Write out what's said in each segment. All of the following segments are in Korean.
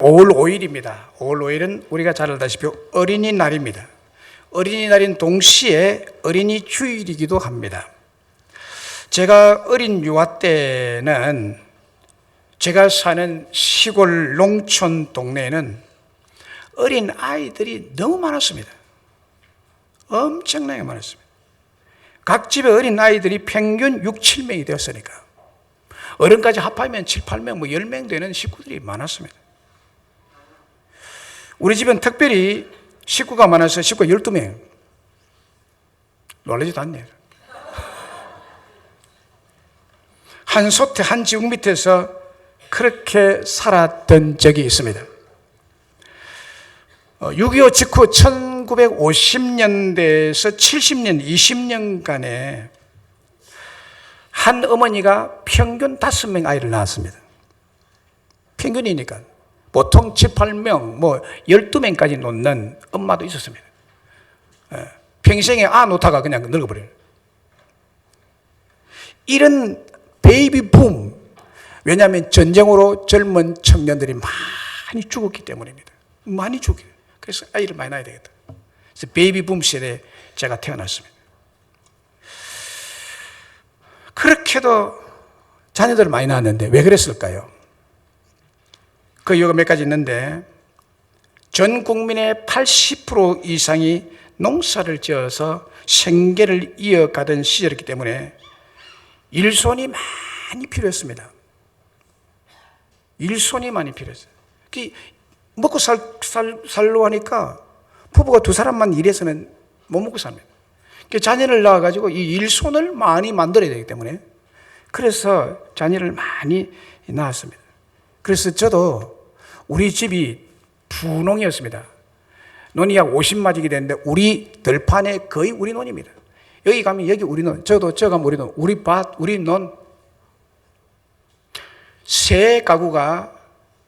5월 5일입니다. 5월 5일은 우리가 잘 알다시피 어린이날입니다. 어린이날인 동시에 어린이 주일이기도 합니다. 제가 어린 유아 때는 제가 사는 시골 농촌 동네에는 어린 아이들이 너무 많았습니다. 엄청나게 많았습니다. 각 집에 어린 아이들이 평균 6, 7명이 되었으니까 어른까지 합하면 7, 8명, 10명 되는 식구들이 많았습니다. 우리 집은 특별히 식구가 많아서 식구가 12명. 놀라지도 않네요. 한 소태, 한 지붕 밑에서 그렇게 살았던 적이 있습니다. 6.25 직후 1950년대에서 70년, 20년간에 한 어머니가 평균 5명 아이를 낳았습니다. 평균이니까. 보통 7, 8명, 12명까지 놓는 엄마도 있었습니다. 평생에 놓다가 그냥 늙어버려요. 이런 베이비 붐, 왜냐하면 전쟁으로 젊은 청년들이 많이 죽었기 때문입니다. 많이 죽어요. 그래서 아이를 많이 낳아야 되겠다. 그래서 베이비 붐 시대에 제가 태어났습니다. 그렇게도 자녀들을 많이 낳았는데 왜 그랬을까요? 그 이유가 몇 가지 있는데, 전 국민의 80% 이상이 농사를 지어서 생계를 이어가던 시절이기 때문에 일손이 많이 필요했습니다. 일손이 많이 필요했어요. 먹고 살려고 하니까 부부가 두 사람만 일해서는 못 먹고 삽니다. 자녀를 낳아가지고 이 일손을 많이 만들어야 되기 때문에 그래서 자녀를 많이 낳았습니다. 그래서 저도 우리 집이 부농이었습니다. 논이 약 50마지기 됐는데 우리 들판에 거의 우리 논입니다. 여기 가면 여기 우리 논, 저 가면 우리 논, 우리 밭, 우리 논. 세 가구가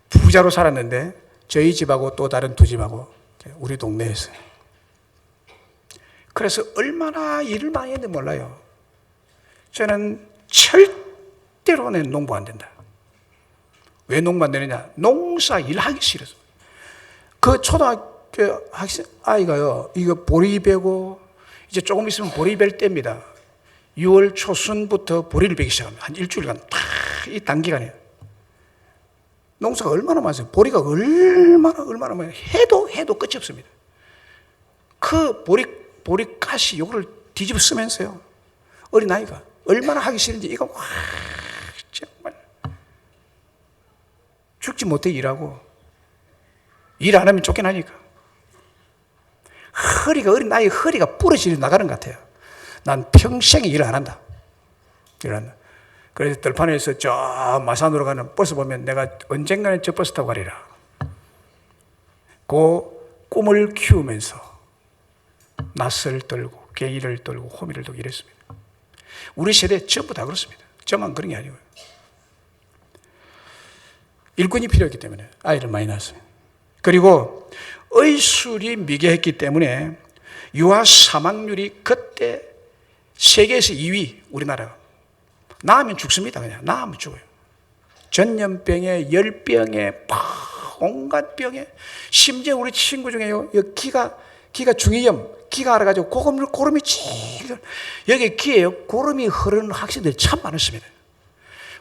부자로 살았는데 저희 집하고 또 다른 두 집하고 우리 동네에서. 그래서 얼마나 일을 많이 했는지 몰라요. 저는 절대로 내 농부 안 된다. 왜 농부 안 되느냐? 농사 일하기 싫어서. 그 초등학교 학생 아이가요, 이거 보리 베고 이제 조금 있으면 보리 벨 때입니다. 6월 초순부터 보리를 베기 시작합니다. 한 일주일간 딱 이 단기간에 농사가 얼마나 많아요. 보리가 얼마나 많아요. 해도 끝이 없습니다. 그 보리가시 요거를 뒤집어 쓰면서요, 어린아이가 얼마나 하기 싫은지 이거 정말 죽지 못해 일하고, 일 안 하면 쫓겨나니까 어린아이 허리가 부러지려 나가는 것 같아요. 난 평생에 일을 안 한다. 그래서 들판에서 저 마산으로 가는 버스 보면 내가 언젠가는 저 버스 타고 가리라. 그 꿈을 키우면서 낯을 떨고 개의를 떨고 호미를 떨고 이랬습니다. 우리 세대 전부 다 그렇습니다. 저만 그런 게 아니고요. 일꾼이 필요했기 때문에 아이를 많이 낳았습니다. 그리고 의술이 미개했기 때문에 유아 사망률이 그때 세계에서 2위, 우리나라가. 낳으면 죽습니다. 그냥 낳으면 죽어요. 전염병에, 열병에, 온갖 병에. 심지어 우리 친구 중에요, 기가 중이염, 기가 알아가지고 고름이 제일, 여기 귀에요, 고름이 흐르는 학생들이 참 많았습니다.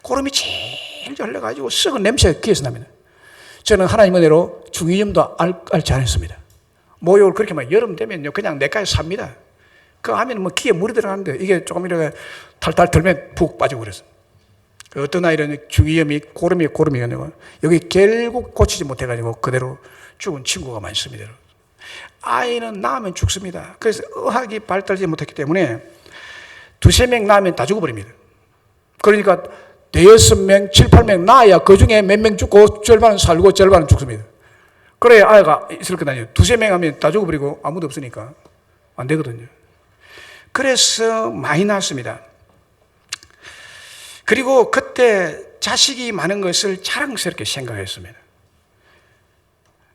고름이 제일 흘러가지고 썩은 냄새가 귀에서 납니다. 저는 하나님 은혜로 중이염도 앓지 않았습니다. 모욕을 그렇게 막 여름 되면요, 그냥 내과에 삽니다. 그거 하면 귀에 물이 들어가는데 이게 조금 이렇게 탈탈 털면 푹 빠지고 그랬어요. 어떤 아이는 중이염이 고름이 아니고 여기 결국 고치지 못해가지고 그대로 죽은 친구가 많습니다. 아이는 낳으면 죽습니다. 그래서 의학이 발달하지 못했기 때문에 두세 명 낳으면 다 죽어버립니다. 그러니까 대여섯 명, 7, 8명 낳아야 그 중에 몇 명 죽고 절반은 살고 절반은 죽습니다. 그래야 아이가 있을 것 아니에요. 두세 명 하면 다 죽어버리고 아무도 없으니까 안 되거든요. 그래서 많이 낳았습니다. 그리고 그때 자식이 많은 것을 자랑스럽게 생각했습니다.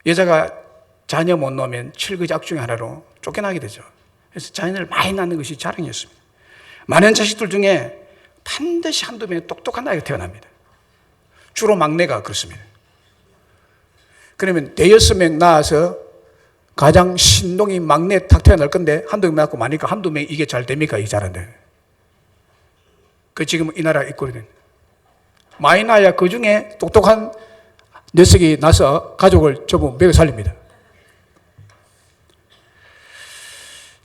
여자가 자녀 못 낳으면 칠거지악 중에 하나로 쫓겨나게 되죠. 그래서 자녀를 많이 낳는 것이 자랑이었습니다. 많은 자식들 중에 반드시 한두 명의 똑똑한 아이가 태어납니다. 주로 막내가 그렇습니다. 그러면 대여섯 명 낳아서 가장 신동이 막내 탁 태어날 건데 한두 명 낳고 마니까 한두 명 이게 잘 됩니까? 이게 잘한데. 그 지금 이 나라 있거든. 많이 낳아야 그 중에 똑똑한 녀석이 나서 가족을 전부 먹여 살립니다.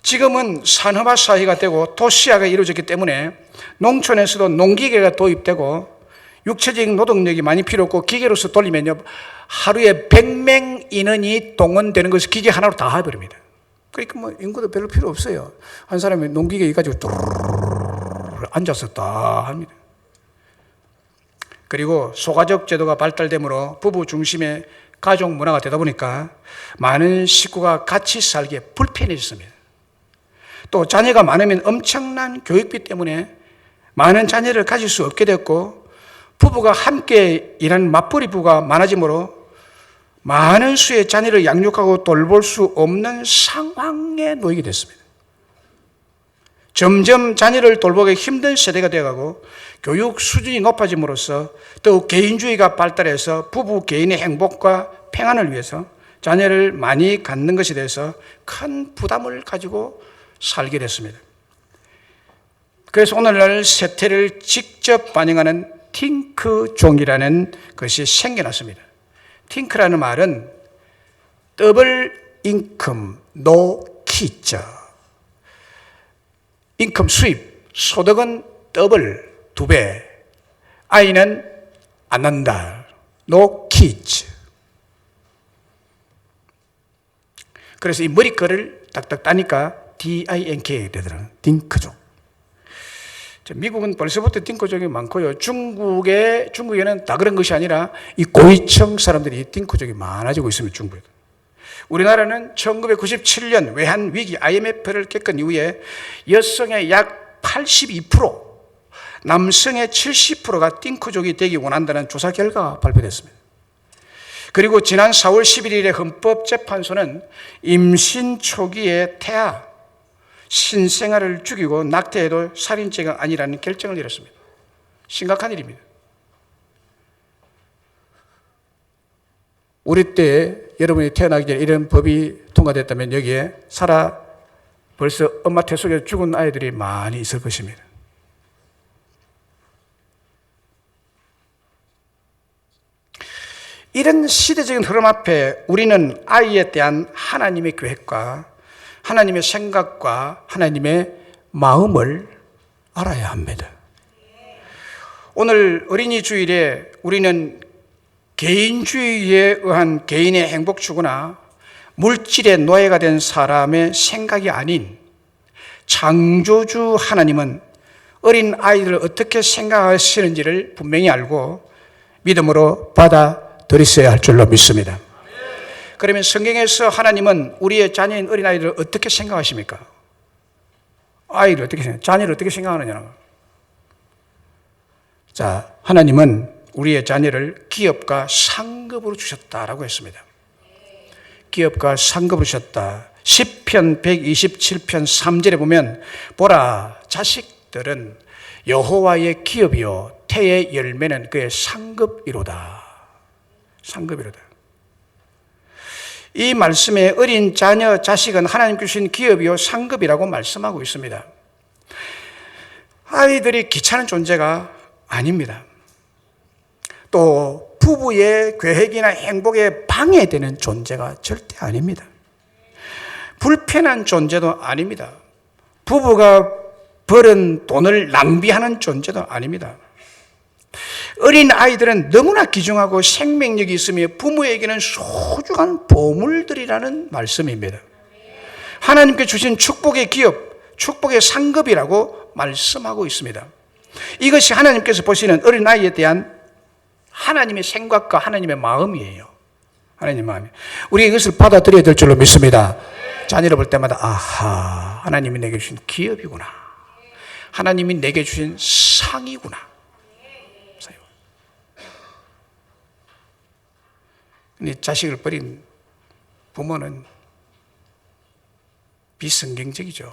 지금은 산업화 사회가 되고 도시화가 이루어졌기 때문에 농촌에서도 농기계가 도입되고 육체적인 노동력이 많이 필요 없고 기계로서 돌리면요 하루에 100명 인원이 동원되는 것을 기계 하나로 다 해버립니다. 그러니까 뭐 인구도 별로 필요 없어요. 한 사람이 농기계 가지고 뚜루루루 앉아서 다 합니다. 그리고 소가족 제도가 발달되므로 부부 중심의 가족 문화가 되다 보니까 많은 식구가 같이 살기에 불편해졌습니다. 또 자녀가 많으면 엄청난 교육비 때문에 많은 자녀를 가질 수 없게 됐고 부부가 함께 일하는 맞벌이 부부가 많아지므로 많은 수의 자녀를 양육하고 돌볼 수 없는 상황에 놓이게 됐습니다. 점점 자녀를 돌보기 힘든 세대가 되어가고 교육 수준이 높아짐으로써 더욱 개인주의가 발달해서 부부 개인의 행복과 평안을 위해서 자녀를 많이 갖는 것에 대해서 큰 부담을 가지고 살게 됐습니다. 그래서 오늘날 세태를 직접 반영하는 팅크종이라는 것이 생겨났습니다. 팅크라는 말은 더블 인컴, 노 키즈. 인컴 수입, 소득은 더블, 2배. 아이는 안 낳는다. 노 키즈. 그래서 이 머리글을 딱딱 따니까 DINK 되더라고요. 팅크족. 미국은 벌써부터 팅크족이 많고요. 중국에는 다 그런 것이 아니라 이 고위층 사람들이 팅크족이 많아지고 있습니다. 중국에. 우리나라는 1997년 외환위기 IMF를 겪은 이후에 여성의 약 82%, 남성의 70%가 팅크족이 되기 원한다는 조사 결과가 발표됐습니다. 그리고 지난 4월 11일에 헌법재판소는 임신 초기에 태아, 신생아를 죽이고 낙태해도 살인죄가 아니라는 결정을 내렸습니다. 심각한 일입니다. 우리 때 여러분이 태어나기 전에 이런 법이 통과됐다면 여기에 벌써 엄마 태 속에 죽은 아이들이 많이 있을 것입니다. 이런 시대적인 흐름 앞에 우리는 아이에 대한 하나님의 계획과 하나님의 생각과 하나님의 마음을 알아야 합니다. 오늘 어린이 주일에 우리는 개인주의에 의한 개인의 행복 추구나 물질의 노예가 된 사람의 생각이 아닌 창조주 하나님은 어린 아이들을 어떻게 생각하시는지를 분명히 알고 믿음으로 받아들이셔야 할 줄로 믿습니다. 그러면 성경에서 하나님은 우리의 자녀인 어린아이들을 어떻게 생각하십니까? 아이를 어떻게 생각하냐? 자녀를 어떻게 생각하느냐? 자, 하나님은 우리의 자녀를 기업과 상급으로 주셨다라고 했습니다. 기업과 상급으로 주셨다. 시편 127편 3절에 보면 보라, 자식들은 여호와의 기업이요 태의 열매는 그의 상급이로다. 상급이로다. 이 말씀에 어린 자녀, 자식은 하나님께 주신 기업이요 상급이라고 말씀하고 있습니다. 아이들이 귀찮은 존재가 아닙니다. 또 부부의 계획이나 행복에 방해되는 존재가 절대 아닙니다. 불편한 존재도 아닙니다. 부부가 벌은 돈을 낭비하는 존재도 아닙니다. 어린 아이들은 너무나 귀중하고 생명력이 있으며 부모에게는 소중한 보물들이라는 말씀입니다. 하나님께 주신 축복의 기업, 축복의 상급이라고 말씀하고 있습니다. 이것이 하나님께서 보시는 어린 아이에 대한 하나님의 생각과 하나님의 마음이에요. 하나님의 마음이. 우리 이것을 받아들여야 될 줄로 믿습니다. 자녀를 볼 때마다 아하, 하나님이 내게 주신 기업이구나. 하나님이 내게 주신 상이구나. 근데 자식을 버린 부모는 비성경적이죠.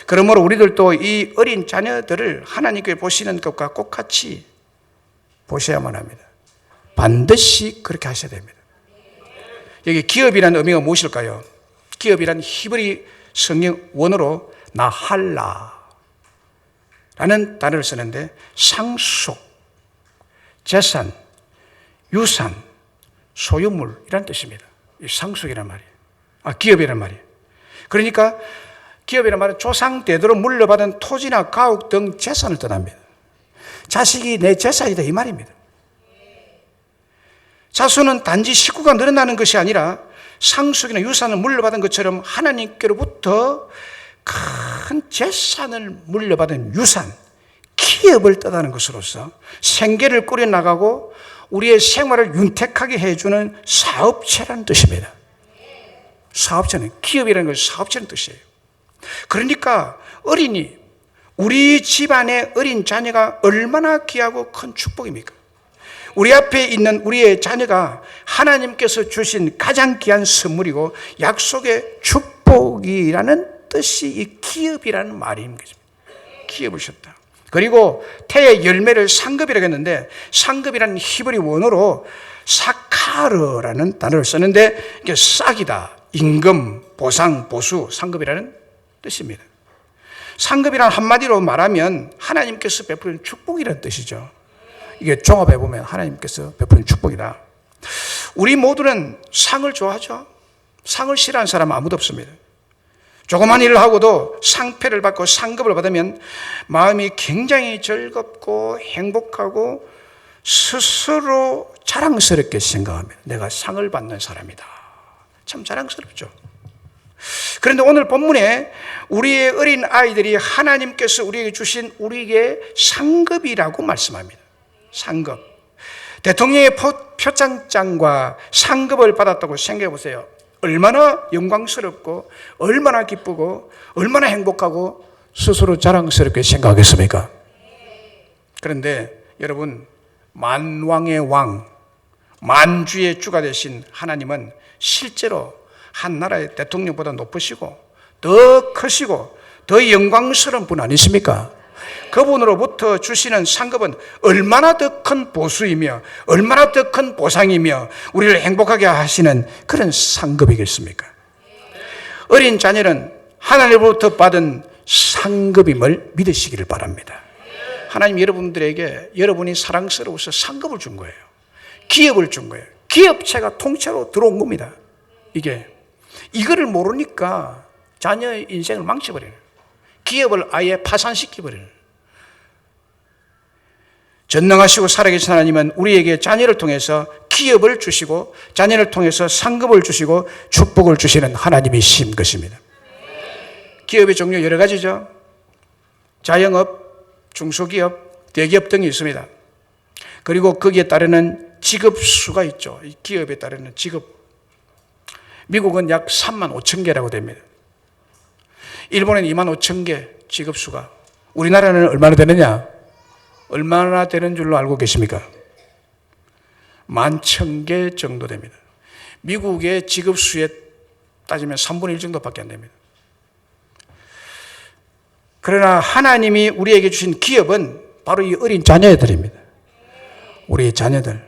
그러므로 우리들도 이 어린 자녀들을 하나님께 보시는 것과 똑같이 보셔야만 합니다. 반드시 그렇게 하셔야 됩니다. 여기 기업이라는 의미가 무엇일까요? 기업이란 히브리 성경 원어로 나할라 라는 단어를 쓰는데 상속, 재산, 유산, 소유물이라는 뜻입니다. 이 상속이란 말이에요. 기업이란 말이에요. 그러니까 기업이란 말은 조상 대대로 물려받은 토지나 가옥 등 재산을 뜻합니다. 자식이 내 재산이다 이 말입니다. 자손은 단지 식구가 늘어나는 것이 아니라 상속이나 유산을 물려받은 것처럼 하나님께로부터 큰 재산을 물려받은 유산, 기업을 뜻하는 것으로서 생계를 꾸려나가고 우리의 생활을 윤택하게 해주는 사업체라는 뜻입니다. 사업체는, 기업이라는 것은 사업체라는 뜻이에요. 그러니까 어린이, 우리 집안의 어린 자녀가 얼마나 귀하고 큰 축복입니까? 우리 앞에 있는 우리의 자녀가 하나님께서 주신 가장 귀한 선물이고 약속의 축복이라는 뜻이 이 기업이라는 말인 거죠. 기업을 셨다. 그리고 태의 열매를 상급이라고 했는데 상급이라는 히브리 원어로 사카르라는 단어를 쓰는데 이게 싹이다, 임금, 보상, 보수, 상급이라는 뜻입니다. 상급이란 한마디로 말하면 하나님께서 베푸는 축복이라는 뜻이죠. 이게 종합해 보면 하나님께서 베푸는 축복이다. 우리 모두는 상을 좋아하죠. 상을 싫어하는 사람은 아무도 없습니다. 조그만 일을 하고도 상패를 받고 상급을 받으면 마음이 굉장히 즐겁고 행복하고 스스로 자랑스럽게 생각합니다. 내가 상을 받는 사람이다. 참 자랑스럽죠. 그런데 오늘 본문에 우리의 어린 아이들이 하나님께서 우리에게 주신 우리에게 상급이라고 말씀합니다. 상급. 대통령의 표창장과 상급을 받았다고 생각해 보세요. 얼마나 영광스럽고 얼마나 기쁘고 얼마나 행복하고 스스로 자랑스럽게 생각하겠습니까? 그런데 여러분, 만왕의 왕, 만주의 주가 되신 하나님은 실제로 한 나라의 대통령보다 높으시고 더 크시고 더 영광스러운 분 아니십니까? 그분으로부터 주시는 상급은 얼마나 더 큰 보수이며 얼마나 더 큰 보상이며 우리를 행복하게 하시는 그런 상급이겠습니까? 어린 자녀는 하나님으로부터 받은 상급임을 믿으시기를 바랍니다. 하나님 여러분들에게 여러분이 사랑스러워서 상급을 준 거예요. 기업을 준 거예요. 기업체가 통째로 들어온 겁니다. 이거를 모르니까 자녀의 인생을 망쳐버려요. 기업을 아예 파산시켜버려요. 전능하시고 살아계신 하나님은 우리에게 자녀를 통해서 기업을 주시고 자녀를 통해서 상급을 주시고 축복을 주시는 하나님이신 것입니다. 기업의 종류 여러 가지죠. 자영업, 중소기업, 대기업 등이 있습니다. 그리고 거기에 따르는 직업수가 있죠. 이 기업에 따르는 직업. 미국은 약 3만 5천 개라고 됩니다. 일본은 2만 5천 개 직업수가. 우리나라는 얼마나 되느냐? 얼마나 되는 줄로 알고 계십니까? 11,000개 정도 됩니다. 미국의 직업수에 따지면 3분의 1 정도밖에 안 됩니다. 그러나 하나님이 우리에게 주신 기업은 바로 이 어린 자녀들입니다. 우리의 자녀들.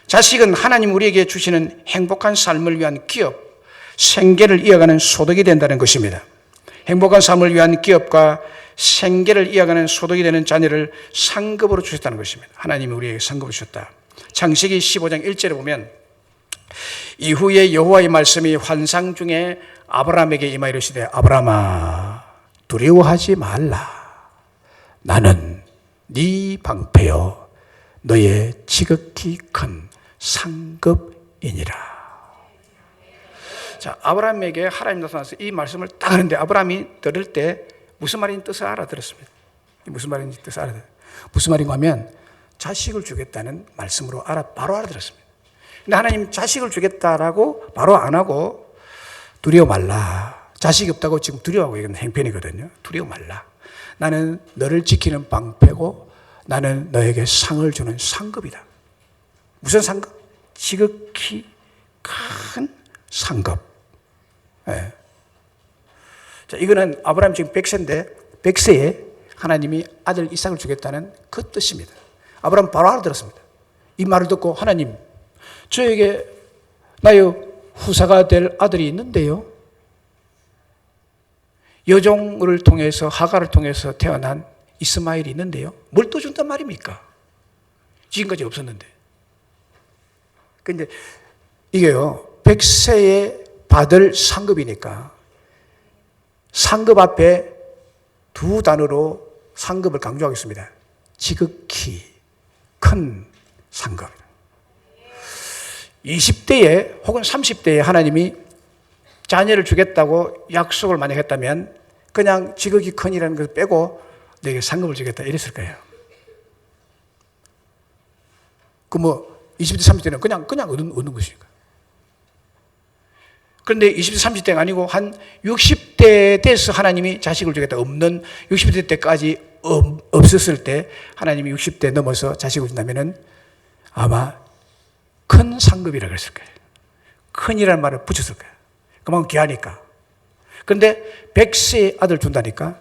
자식은 하나님 우리에게 주시는 행복한 삶을 위한 기업, 생계를 이어가는 소득이 된다는 것입니다. 행복한 삶을 위한 기업과 생계를 이어가는 소득이 되는 자녀를 상급으로 주셨다는 것입니다. 하나님이 우리에게 상급을 주셨다. 창세기 15장 1절에 보면 이후에 여호와의 말씀이 환상 중에 아브라함에게 임하여 이르시되 아브라함아 두려워하지 말라. 나는 네 방패여 너의 지극히 큰 상급이니라. 자, 아브라함에게 하나님 나타나서 이 말씀을 딱 하는데 아브라함이 들을 때 무슨 말인지 뜻을 알아들었습니다. 무슨 말인지 뜻을 알아들었어요. 무슨 말인가 하면 자식을 주겠다는 말씀으로 바로 알아들었습니다. 근데 하나님 자식을 주겠다라고 바로 안 하고 두려워 말라. 자식이 없다고 지금 두려워하고 이건 행편이거든요. 두려워 말라. 나는 너를 지키는 방패고 나는 너에게 상을 주는 상급이다. 무슨 상급? 지극히 큰 상급. 네. 자, 이거는 아브라함 지금 100세인데 100세에 하나님이 아들 이삭을 주겠다는 그 뜻입니다. 아브라함 바로 알아들었습니다. 이 말을 듣고 하나님, 저에게 나의 후사가 될 아들이 있는데요. 여종을 통해서 하가를 통해서 태어난 이스마엘이 있는데요. 뭘 또 준단 말입니까? 지금까지 없었는데. 근데 이게요, 100세에 받을 상급이니까 상급 앞에 두 단어로 상급을 강조하겠습니다. 지극히 큰 상급. 20대에 혹은 30대에 하나님이 자녀를 주겠다고 약속을 만약 했다면 그냥 지극히 큰이라는 것을 빼고 내게 상급을 주겠다 이랬을 거예요. 그 20대, 30대는 그냥 얻는 것이니까. 그런데 20대, 30대가 아니고 한 60대 돼서 하나님이 자식을 주겠다 없는 60대 때까지 없었을 때 하나님이 60대 넘어서 자식을 준다면은 아마 큰 상급이라고 했을 거예요. 큰이라는 말을 붙였을 거예요. 그만큼 귀하니까. 그런데 100세의 아들 준다니까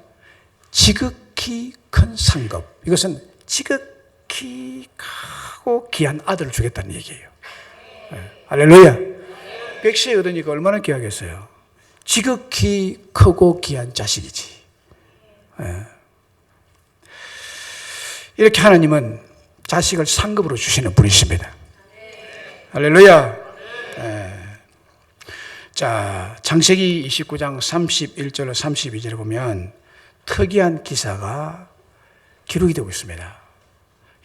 지극히 큰 상급. 이것은 지극히 크고 귀한 아들을 주겠다는 얘기예요. 네. 할렐루야. 100세 얻으니까 얼마나 귀하겠어요. 지극히 크고 귀한 자식이지. 네. 이렇게 하나님은 자식을 상급으로 주시는 분이십니다. 할렐루야. 네. 자, 창세기 29장 31절 32절에 보면 특이한 기사가 기록이 되고 있습니다.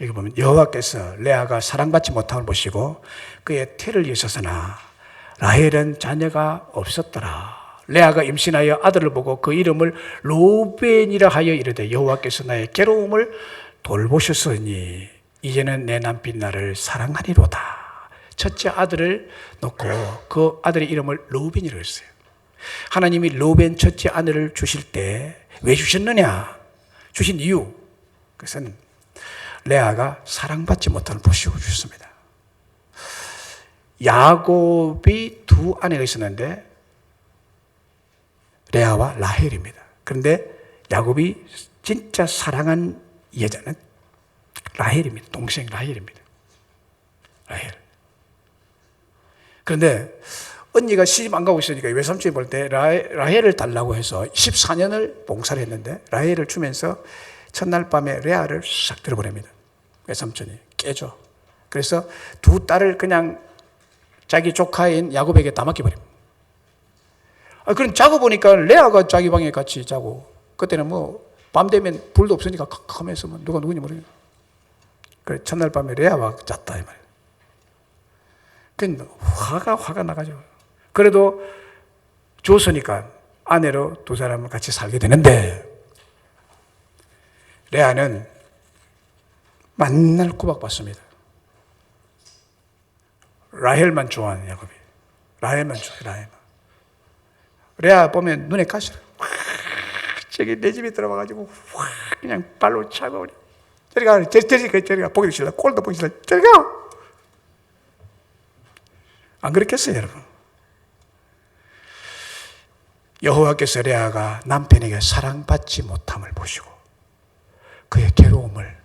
여기 보면 여호와께서 레아가 사랑받지 못함을 보시고 그의 태를 여셨으나 라헬은 자녀가 없었더라. 레아가 임신하여 아들을 보고 그 이름을 로벤이라 하여 이르되 여호와께서 나의 괴로움을 돌보셨으니 이제는 내 남편 나를 사랑하리로다. 첫째 아들을 놓고 그 아들의 이름을 로벤이라고 했어요. 하나님이 로벤 첫째 아들을 주실 때 왜 주셨느냐? 주신 이유, 그것은 레아가 사랑받지 못함을 보시고 주셨습니다. 야곱이 두 아내가 있었는데 레아와 라헬입니다. 그런데 야곱이 진짜 사랑한 여자는 라헬입니다. 동생 라헬입니다. 라헬. 그런데 언니가 시집 안 가고 있으니까 외삼촌이 볼 때 라헬을 달라고 해서 14년을 봉사를 했는데 라헬을 주면서 첫날 밤에 레아를 싹 들어버립니다. 외삼촌이 깨져. 그래서 두 딸을 그냥 자기 조카인 야곱에게 다 맡겨버립니다. 그럼 자고 보니까 레아가 자기 방에 같이 자고 그때는 밤 되면 불도 없으니까 캄캄해서 누가 누군지 모르겠어요. 그래 첫날 밤에 레아와 잤다 이 말이에요. 그 화가 나가지고 그래도 좋으니까 아내로 두 사람을 같이 살게 되는데 레아는 만날 구박받습니다. 라헬만 좋아하는 야곱이. 라헬만 좋아해, 라헬만. 레아 보면 눈에 가시라. 저기 내 집에 들어와가지고 그냥 발로 차고 저리 가, 저리 가. 보기도 싫다. 꼴도 보기 싫다. 저리 가. 안 그렇겠어요, 여러분? 여호와께서 레아가 남편에게 사랑받지 못함을 보시고 그의 괴로움을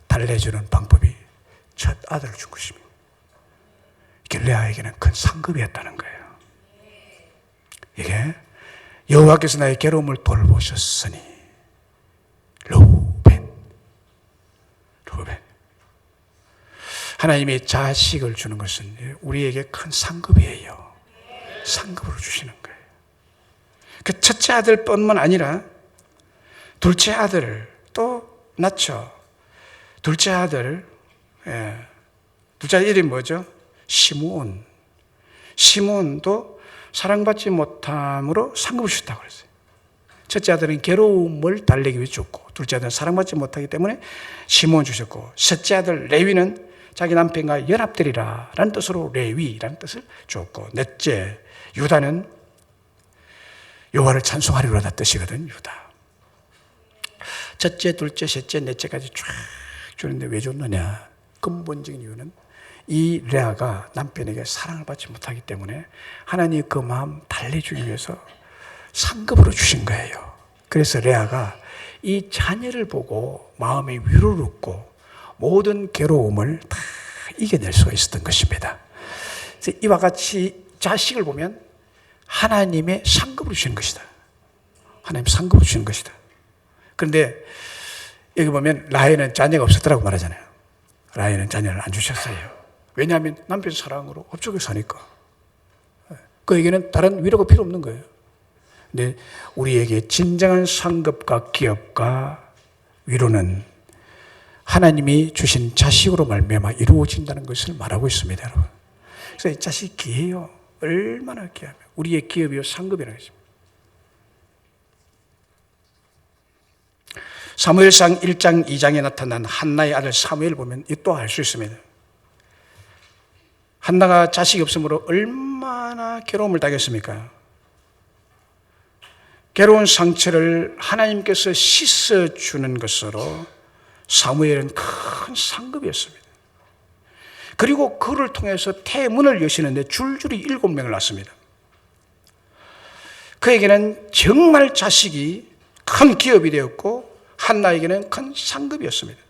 달래주는 방법이 첫 아들을 준 것입니다. 이게 레아에게는 큰 상급이었다는 거예요. 이게 여호와께서 나의 괴로움을 돌보셨으니 로벤. 하나님이 자식을 주는 것은 우리에게 큰 상급이에요. 상급으로 주시는 거예요. 그 첫째 아들뿐만 아니라 둘째 아들을 또 낳죠. 둘째 아들, 둘째 아들 이름이 뭐죠? 시므온. 시므온도 사랑받지 못함으로 상급을 주셨다고 그랬어요. 첫째 아들은 괴로움을 달래기 위해 줬고, 둘째 아들은 사랑받지 못하기 때문에 시므온 주셨고, 셋째 아들 레위는 자기 남편과 연합되리라 라는 뜻으로 레위라는 뜻을 줬고, 넷째 유다는 여호와를 찬송하리로라는 뜻이거든. 유다. 첫째, 둘째, 셋째, 넷째까지 쫙 주는데 왜 줬느냐? 근본적인 이유는 이 레아가 남편에게 사랑을 받지 못하기 때문에 하나님이 그 마음 달래주기 위해서 상급으로 주신 거예요. 그래서 레아가 이 자녀를 보고 마음의 위로를 얻고 모든 괴로움을 다 이겨낼 수가 있었던 것입니다. 그래서 이와 같이 자식을 보면 하나님의 상급으로 주시는 것이다. 하나님 상급으로 주시는 것이다. 그런데 여기 보면 라헬은 자녀가 없었다고 말하잖아요. 라헬은 자녀를 안 주셨어요. 왜냐하면 남편 사랑으로 업적을 사니까. 그에게는 다른 위로가 필요 없는 거예요. 근데 우리에게 진정한 상급과 기업과 위로는 하나님이 주신 자식으로 말미암아 이루어진다는 것을 말하고 있습니다, 여러분. 그래서 이 자식이 귀해요. 얼마나 귀하며 우리의 기업이요 상급이라는 것입니다. 사무엘상 1장 2장에 나타난 한나의 아들 사무엘을 보면 또 알 수 있습니다. 한나가 자식이 없으므로 얼마나 괴로움을 당했습니까? 괴로운 상처를 하나님께서 씻어주는 것으로 사무엘은 큰 상급이었습니다. 그리고 그를 통해서 태문을 여시는데 줄줄이 7명을 낳습니다. 그에게는 정말 자식이 큰 기업이 되었고 한나에게는 큰 상급이었습니다.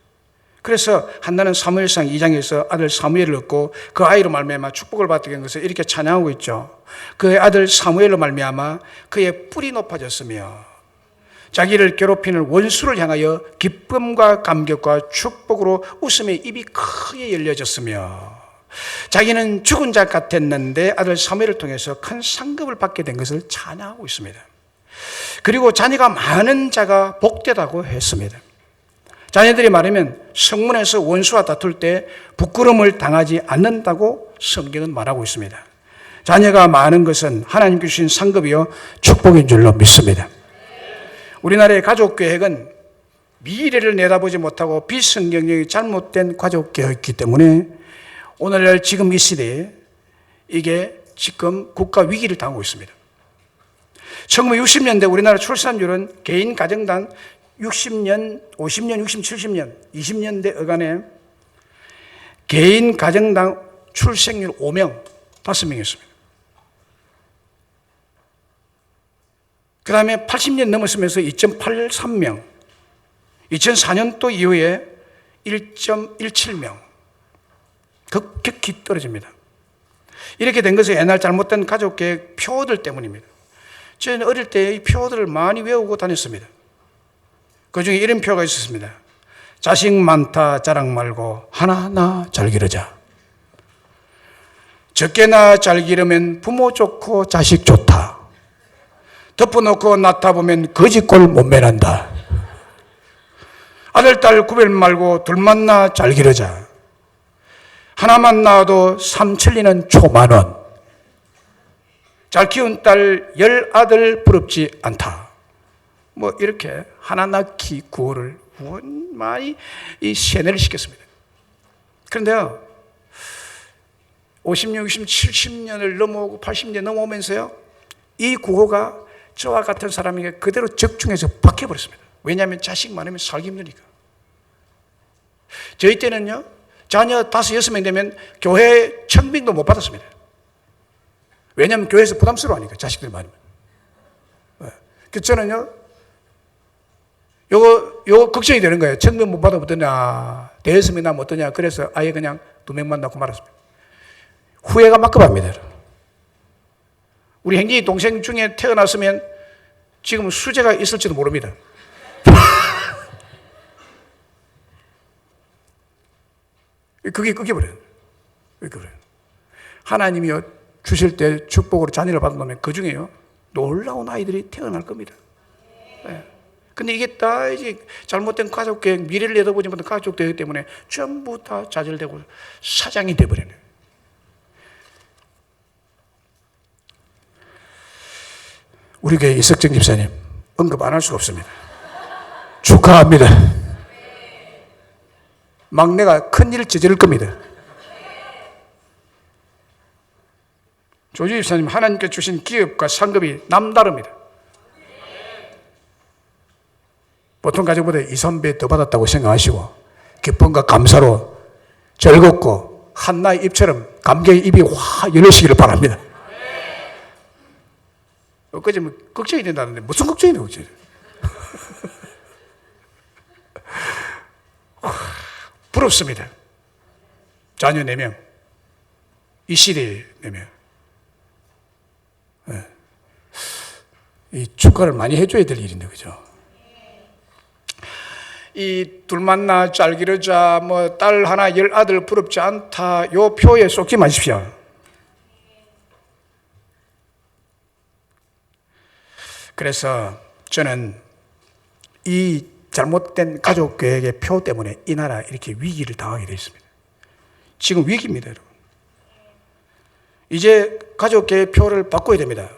그래서 한나는 사무엘상 2장에서 아들 사무엘을 얻고 그 아이로 말미암아 축복을 받게 된 것을 이렇게 찬양하고 있죠. 그의 아들 사무엘로 말미암아 그의 뿔이 높아졌으며 자기를 괴롭히는 원수를 향하여 기쁨과 감격과 축복으로 웃음의 입이 크게 열려졌으며 자기는 죽은 자 같았는데 아들 사무엘을 통해서 큰 상급을 받게 된 것을 찬양하고 있습니다. 그리고 자녀가 많은 자가 복되다고 했습니다. 자녀들이 말하면 성문에서 원수와 다툴 때 부끄러움을 당하지 않는다고 성경은 말하고 있습니다. 자녀가 많은 것은 하나님께 주신 상급이요 축복인 줄로 믿습니다. 우리나라의 가족계획은 미래를 내다보지 못하고 비성경적인 잘못된 가족계획이기 때문에 오늘날 지금 이 시대에 이게 지금 국가 위기를 당하고 있습니다. 1960년대 우리나라 출산율은 개인 가정당 60년, 50년, 60년, 70년, 20년대 어간에 개인 가정당 출생률 5명, 5명이었습니다. 그 다음에 80년 넘었으면서 2.83명, 2004년도 이후에 1.17명, 급격히 떨어집니다. 이렇게 된 것은 옛날 잘못된 가족계획 표어들 때문입니다. 저는 어릴 때 이 표어들을 많이 외우고 다녔습니다. 그 중에 이런 표어가 있었습니다. 자식 많다 자랑 말고 하나하나 잘 기르자. 적게나 잘 기르면 부모 좋고 자식 좋다. 덮어놓고 낳다 보면 거지꼴 못 매난다. 아들 딸 구별 말고 둘만 낳아 잘 기르자. 하나만 낳아도 3천리는 초만원. 잘 키운 딸 10아들 부럽지 않다. 뭐 이렇게 하나 낳기 구호를 많이 세뇌를 시켰습니다. 그런데요 50년, 60년, 70년을 넘어오고 80년 넘어오면서요 이 구호가 저와 같은 사람에게 그대로 적중해서 박혀버렸습니다. 왜냐하면 자식 많으면 살기 힘드니까. 저희 때는요 자녀 5, 6명 되면 교회 청빙도 못 받았습니다. 왜냐하면 교회에서 부담스러워하니까 자식들이 많으면. 그래서 저는요 요거 걱정이 되는 거예요. 청빙 못 받으면 어떠냐, 대여섯명 나면 어떠냐. 그래서 아예 그냥 2명만 낳고 말았습니다. 후회가 막급합니다. 우리 행진이 동생 중에 태어났으면 지금 수재가 있을지도 모릅니다. 그게 끊겨버려요. 하나님이 주실 때 축복으로 자녀를 받으면 그 중에요 놀라운 아이들이 태어날 겁니다. 근데 이게 다 이제 잘못된 가족계획, 미래를 내다보지 못한 가족계획 때문에 전부 다 좌절되고 사장이 돼버리네. 우리 교회 이석정 집사님 언급 안 할 수가 없습니다. 축하합니다. 막내가 큰일 저지를 겁니다. 조지 집사님 하나님께 주신 기업과 상급이 남다릅니다. 보통 가족보다 2, 3배 더 받았다고 생각하시고 기쁨과 감사로 즐겁고 한나의 입처럼 감격의 입이 확 열리시기를 바랍니다. 엊그제 뭐 걱정이 된다는데 무슨 걱정이 돼 걱정이 부럽습니다. 자녀 4명. 이 시대에 4명. 이 축가를 많이 해줘야 될 일인데, 그죠? 이 둘 만나 짤 기르자, 뭐 딸 하나 10아들 부럽지 않다, 요 표에 쏙지 마십시오. 그래서 저는 이 잘못된 가족 계획의 표 때문에 이 나라 이렇게 위기를 당하게 되어 있습니다. 지금 위기입니다, 여러분. 이제 가족 계획 표를 바꿔야 됩니다.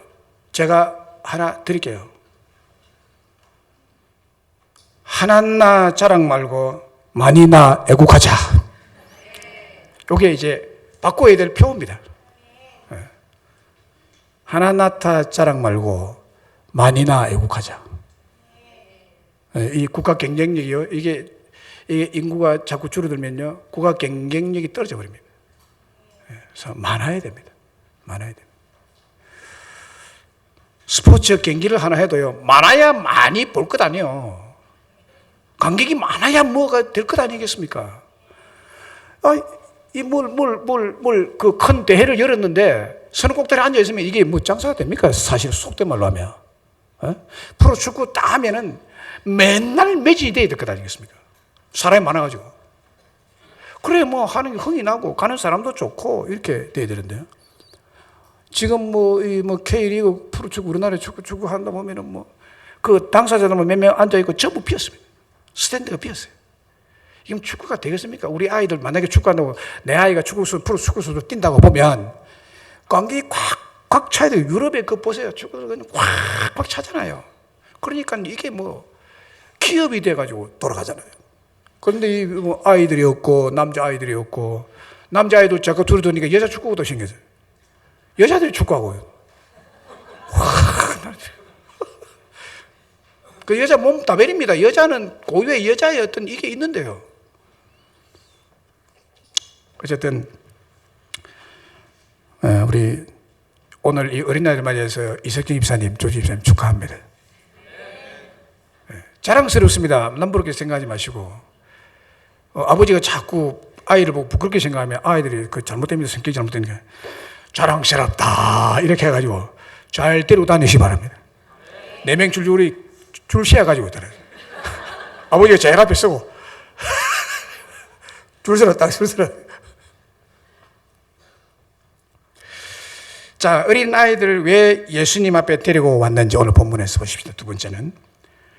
제가 하나 드릴게요. 하나나 자랑 말고 많이나 애국하자. 이게 이제 바꿔야 될 표입니다. 하나나타 자랑 말고 많이나 애국하자. 이 국가 경쟁력이요. 이게 인구가 자꾸 줄어들면요, 국가 경쟁력이 떨어져 버립니다. 그래서 많아야 됩니다. 많아야 됩니다. 스포츠 경기를 하나 해도요, 많아야 많이 볼 것 아니에요. 관객이 많아야 뭐가 될 것 아니겠습니까? 그 큰 대회를 열었는데 서너 꼭대기에 앉아 있으면 이게 뭐 장사가 됩니까? 사실 속된 말로 하면. 프로축구 딱 하면은 맨날 매진이 돼야 될 것 아니겠습니까? 사람이 많아가지고. 그래, 뭐 하는 게 흥이 나고 가는 사람도 좋고 이렇게 돼야 되는데요. 지금 뭐 K리그 프로축구 우리나라에 축구 한다 보면은 그 당사자들 몇 명 앉아있고 전부 비었습니다. 스탠드가 비었어요. 이건 축구가 되겠습니까? 우리 아이들 만약에 축구한다고 내 아이가 프로축구수도 뛴다고 보면 관객이 꽉 차야 돼요. 유럽에 그거 보세요. 축구를 꽉 차잖아요. 그러니까 이게 기업이 돼가지고 돌아가잖아요. 그런데 아이들이 없고 남자 아이도 자꾸 둘이 도니까 여자 축구부도 생겨서요. 여자들이 축구하고요. 그 여자 몸 다 베립니다. 여자는 고유의 여자의 어떤 이게 있는데요. 어쨌든 우리 오늘 이 어린날을 맞이해서 이석경 집사님, 조지 집사님 축하합니다. 자랑스럽습니다. 남부럽게 생각하지 마시고, 아버지가 자꾸 아이를 보고 부끄럽게 생각하면 아이들이 그 잘못됩니다. 성격이 잘못되니까 자랑스럽다 이렇게 해가지고 잘 데리고 다니시 바랍니다. 4명 줄 세워가지고 있더라고요. 아버지가 제일 앞에 서고 줄 서라 딱 줄 서라. 자, 어린 아이들을 왜 예수님 앞에 데리고 왔는지 오늘 본문에서 보십시오. 두 번째는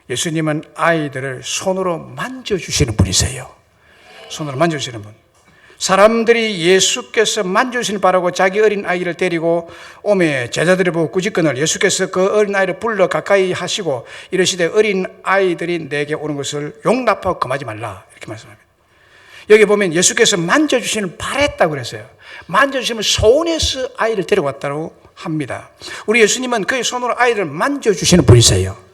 예수님은 아이들을 손으로 만져주시는 분이세요. 손으로 만져주시는 분. 사람들이 예수께서 만져주시는 바라고 자기 어린 아이를 데리고 오매 제자들이 보고 꾸짖거늘 예수께서 그 어린 아이를 불러 가까이 하시고 이르시되 어린 아이들이 내게 오는 것을 용납하고 금하지 말라 이렇게 말씀합니다. 여기 보면 예수께서 만져주시는 바랬다고 그랬어요. 만져주시면 소원해서 아이를 데려왔다고 합니다. 우리 예수님은 그의 손으로 아이를 만져주시는 분이세요.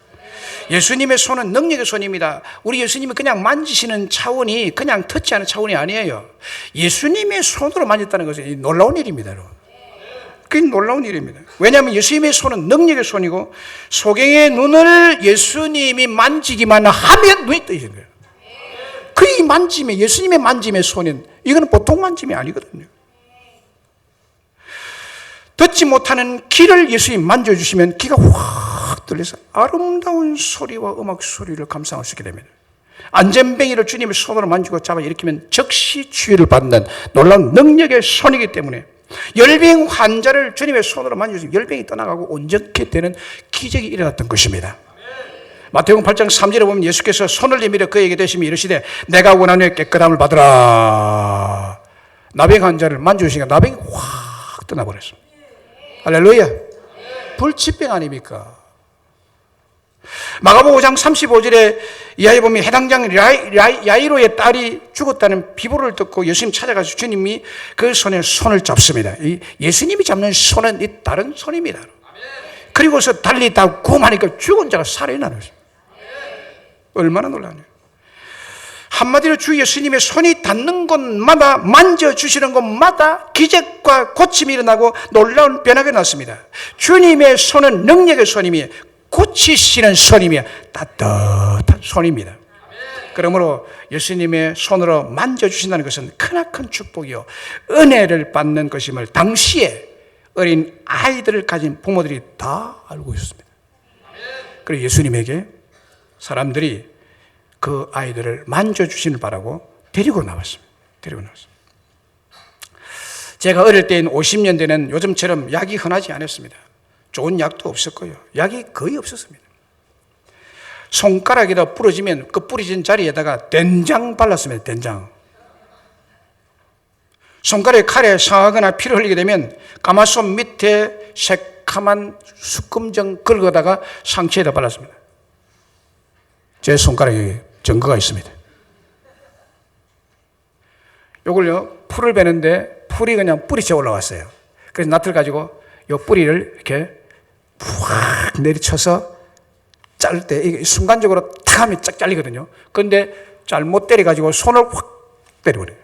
예수님의 손은 능력의 손입니다. 우리 예수님이 그냥 만지시는 차원이 그냥 터치하는 차원이 아니에요. 예수님의 손으로 만졌다는 것은 놀라운 일입니다, 여러분. 그게 놀라운 일입니다. 왜냐하면 예수님의 손은 능력의 손이고 소경의 눈을 예수님이 만지기만 하면 눈이 뜨이는 거예요. 그 만짐에 예수님의 만짐의 손은 이거는 보통 만짐이 아니거든요. 듣지 못하는 귀를 예수님이 만져주시면 귀가 확 들려서 아름다운 소리와 음악 소리를 감상할 수 있게 됩니다. 안전뱅이를 주님의 손으로 만지고 잡아 일으키면 즉시 치유를 받는 놀라운 능력의 손이기 때문에 열병 환자를 주님의 손으로 만져주시면 열병이 떠나가고 온전케 되는 기적이 일어났던 것입니다. 마태복음 8장 3절에 보면 예수께서 손을 내밀어 그에게 대시며 이르시되 내가 원하노니 깨끗함을 받으라. 나병 환자를 만져주시니까 나병이 확 떠나버렸습니다. 할렐루야. 불치병 아닙니까? 마가복음 5장 35절에 이하에 보면 해당장 야이로의 딸이 죽었다는 비보를 듣고 예수님 찾아가서 주님이 그 손에 손을 잡습니다. 예수님이 잡는 손은 이 다른 손입니다. 그리고서 달리 다 구음하니까 죽은 자가 살아나는 것입니다. 얼마나 놀라워요. 한마디로 주 예수님의 손이 닿는 곳마다 만져주시는 곳마다 기적과 고침이 일어나고 놀라운 변화가 났습니다. 주님의 손은 능력의 손이며 고치시는 손이며 따뜻한 손입니다. 그러므로 예수님의 손으로 만져주신다는 것은 크나큰 축복이요 은혜를 받는 것임을 당시에 어린 아이들을 가진 부모들이 다 알고 있었습니다. 그리고 예수님에게 사람들이 그 아이들을 만져주시는 바라고 데리고 나왔습니다. 제가 어릴 때인 50년대는 요즘처럼 약이 흔하지 않았습니다. 좋은 약도 없었고요. 약이 거의 없었습니다. 손가락에다 부러지면 그 부러진 자리에다가 된장 발랐습니다. 된장. 손가락에 칼에 상하거나 피를 흘리게 되면 가마솥 밑에 새카만 수금정 긁어다가 상처에다 발랐습니다. 제 손가락에 증거가 있습니다. 요걸요, 풀을 베는데 풀이 그냥 뿌리째 올라왔어요. 그래서 낫을 가지고 요 뿌리를 이렇게 확 내리쳐서 자를 때 이게 순간적으로 탁 하면 쫙 잘리거든요. 그런데 잘못 때려가지고 손을 확 때려버려요.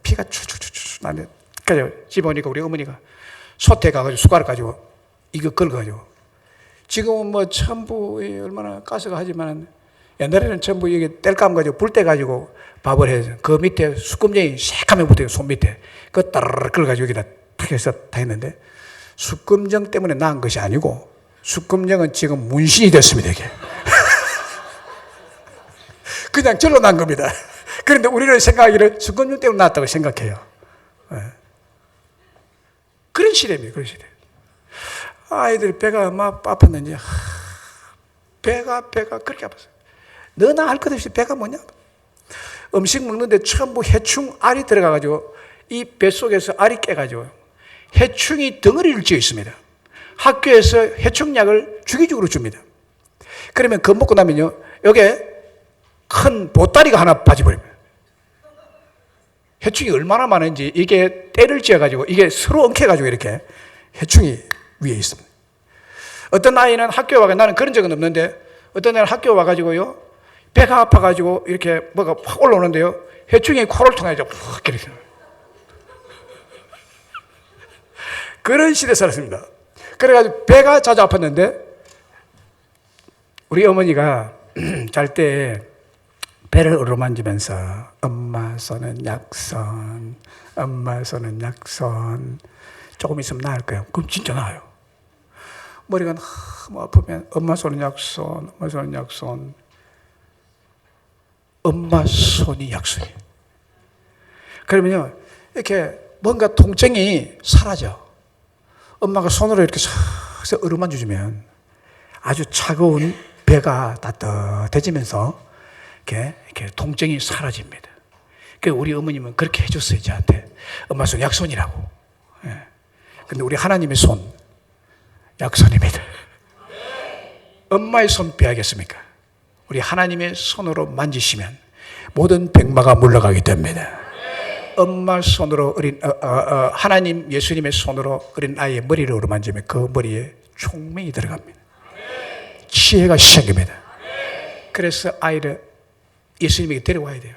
피가 추추추추 나는데 그래서 집에 오니까 우리 어머니가 솥에 가가지고 숟가락 가지고 이거 긁어가지고 지금은 뭐 전부 얼마나 가스가 하지만 옛날에는 전부 이게 뗄감 가지고 불 때 가지고 밥을 해서 그 밑에 숯금쟁이 새카매 붙어요. 손 밑에 그 따르르 긁어가지고 여기다 탁 해서 다 했는데 숯금정 때문에 나은 것이 아니고 숯금정은 지금 문신이 됐습니다. 이게 그냥 절로 난 겁니다. 그런데 우리는 생각하기를 숯금정 때문에 났다고 생각해요. 네. 그런 시대입니다. 그런 시대. 아이들이 배가 막 아팠는지 배가 그렇게 아팠어요. 너나 할 것 없이 배가 뭐냐? 음식 먹는데 전부 해충 알이 들어가가지고 이 뱃속에서 알이 깨가지고 해충이 덩어리를 쥐어 있습니다. 학교에서 해충약을 주기적으로 줍니다. 그러면 그거 먹고 나면요, 여기에 큰 보따리가 하나 빠져버립니다. 해충이 얼마나 많은지 이게 때를 지어가지고 이게 서로 엉켜가지고 이렇게 해충이 위에 있습니다. 어떤 아이는 학교에 와가 나는 그런 적은 없는데 어떤 애는 학교에 와가지고요, 배가 아파가지고 이렇게 뭐가 확 올라오는데요, 해충이 코를 통해서 푹 이렇게. 그런 시대에 살았습니다. 그래가지고 배가 자주 아팠는데 우리 어머니가 잘 때 배를 어루만지면서 엄마 손은 약손, 엄마 손은 약손, 조금 있으면 나을 거예요. 그럼 진짜 나아요. 머리가 너무 아프면 엄마 손은 약손, 엄마 손은 약손, 엄마 손이 약손이에요. 그러면요, 이렇게 뭔가 통증이 사라져. 엄마가 손으로 이렇게 싹 어루만져주면 아주 차가운 배가 따뜻해지면서 이렇게 통증이 사라집니다. 그러니까 우리 어머님은 그렇게 해줬어요, 저한테. 엄마 손 약손이라고. 근데 우리 하나님의 손 약손입니다. 엄마의 손 빼야겠습니까? 우리 하나님의 손으로 만지시면 모든 백마가 물러가게 됩니다. 엄마 손으로 하나님 예수님의 손으로 어린 아이의 머리를 어루만지면 그 머리에 총명이 들어갑니다. 지혜가 시작됩니다. 그래서 아이를 예수님에게 데려와야 돼요.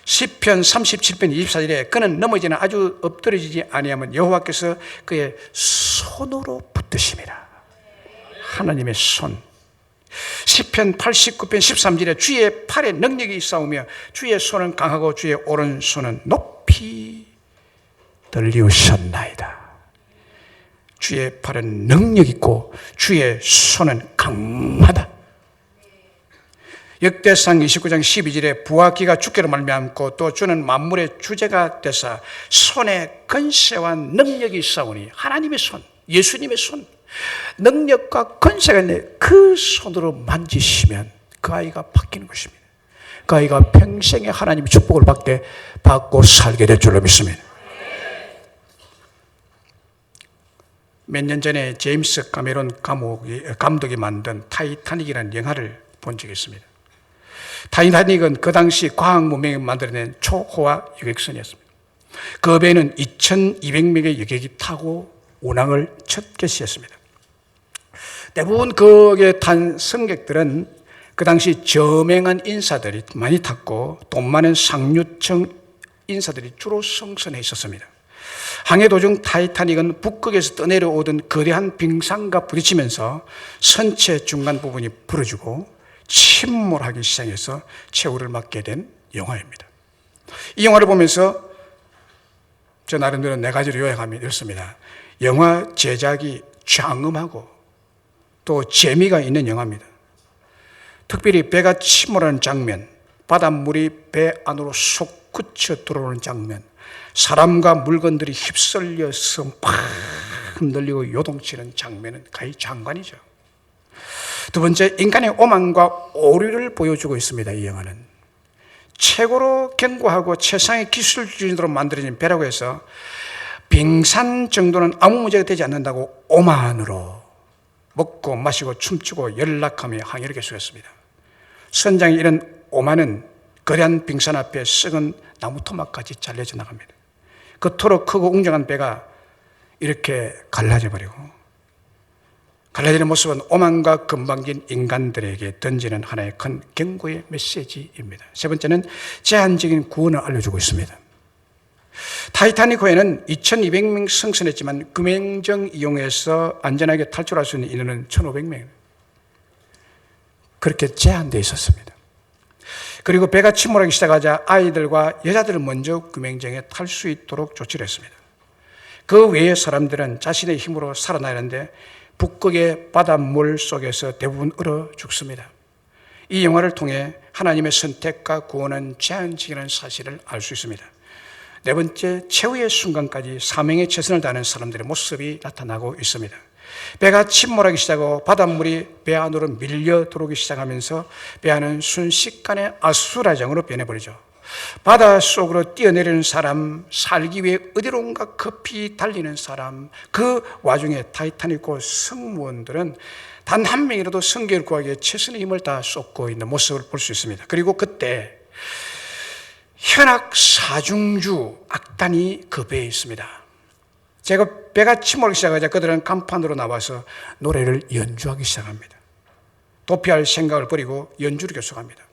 시편 37편 24절에 그는 넘어지나 아주 엎드러지지 아니하면 여호와께서 그의 손으로 붙드심이라. 하나님의 손. 시편 89편 13절에 주의 팔에 능력이 있사오며 주의 손은 강하고 주의 오른손은 높이 들리우셨나이다. 주의 팔은 능력 있고 주의 손은 강하다. 역대상 29장 12절에 부와 기가 주께로 말미암고 또 주는 만물의 주제가 되사 손에 권세와 능력이 있사오니 하나님의 손, 예수님의 손, 능력과 권세가 있는데 그 손으로 만지시면 그 아이가 바뀌는 것입니다. 그 아이가 평생에 하나님의 축복을 받고 살게 될 줄로 믿습니다. 몇 년 전에 제임스 카메론 감독이 만든 타이타닉이라는 영화를 본 적이 있습니다. 타이타닉은 그 당시 과학 문명이 만들어낸 초호화 여객선이었습니다. 그 배는 2,200명의 여객이 타고 운항을 첫 개시했습니다. 대부분 거기에 탄 승객들은 그 당시 저명한 인사들이 많이 탔고 돈 많은 상류층 인사들이 주로 승선해 있었습니다. 항해 도중 타이타닉은 북극에서 떠내려오던 거대한 빙산과 부딪히면서 선체 중간 부분이 부러지고 침몰하기 시작해서 최후를 맞게 된 영화입니다. 이 영화를 보면서 저 나름대로 4가지로 요약하면 이렇습니다. 영화 제작이 장엄하고 또 재미가 있는 영화입니다. 특별히 배가 침몰하는 장면, 바닷물이 배 안으로 솟구쳐 들어오는 장면, 사람과 물건들이 휩쓸려서 팍 흔들리고 요동치는 장면은 거의 장관이죠. 두 번째, 인간의 오만과 오류를 보여주고 있습니다. 이 영화는 최고로 견고하고 최상의 기술주의로 만들어진 배라고 해서 빙산 정도는 아무 문제가 되지 않는다고 오만으로 먹고 마시고 춤추고 연락하며 항해를 계속했습니다. 선장의 이런 오만은 거대한 빙산 앞에 썩은 나무 토막까지 잘려져 나갑니다. 그토록 크고 웅장한 배가 이렇게 갈라져 버리고, 갈라지는 모습은 오만과 건방진 인간들에게 던지는 하나의 큰 경고의 메시지입니다. 세 번째는 제한적인 구원을 알려주고 있습니다. 타이타닉호에는 2200명 승선했지만 금행정 이용해서 안전하게 탈출할 수 있는 인원은 1500명. 그렇게 제한되어 있었습니다. 그리고 배가 침몰하기 시작하자 아이들과 여자들을 먼저 금행정에 탈 수 있도록 조치를 했습니다. 그 외의 사람들은 자신의 힘으로 살아나는데 북극의 바닷물 속에서 대부분 얼어 죽습니다. 이 영화를 통해 하나님의 선택과 구원은 제한적이라는 사실을 알 수 있습니다. 네 번째, 최후의 순간까지 사명에 최선을 다하는 사람들의 모습이 나타나고 있습니다. 배가 침몰하기 시작하고 바닷물이 배 안으로 밀려 들어오기 시작하면서 배 안은 순식간에 아수라장으로 변해버리죠. 바닷속으로 뛰어내리는 사람, 살기 위해 어디론가 급히 달리는 사람, 그 와중에 타이타닉호 승무원들은 단 한 명이라도 생계를 구하기 위해 최선의 힘을 다 쏟고 있는 모습을 볼 수 있습니다. 그리고 그때 현악 사중주 악단이 그 배에 있습니다. 제가 배가 침몰하기 시작하자 그들은 간판으로 나와서 노래를 연주하기 시작합니다. 도피할 생각을 버리고 연주를 계속합니다.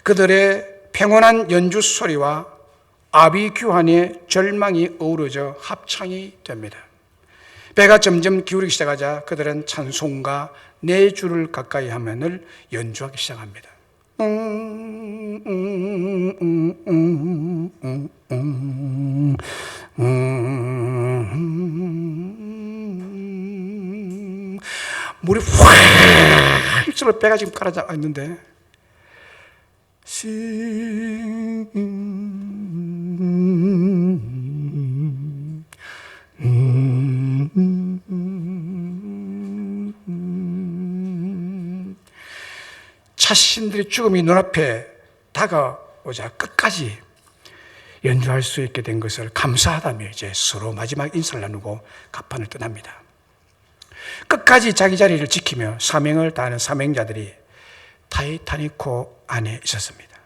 그들의 평온한 연주 소리와 아비규환의 절망이 어우러져 합창이 됩니다. 배가 점점 기울기 시작하자 그들은 찬송가 네 줄을 가까이 하면을 연주하기 시작합니다. 물이 확 휩쓸어 배가 지금 가라앉아 있는데 자신들의 죽음이 눈앞에 다가오자 끝까지 연주할 수 있게 된 것을 감사하다며 이제 서로 마지막 인사를 나누고 갑판을 떠납니다. 끝까지 자기 자리를 지키며 사명을 다하는 사명자들이 타이타닉호 안에 있었습니다.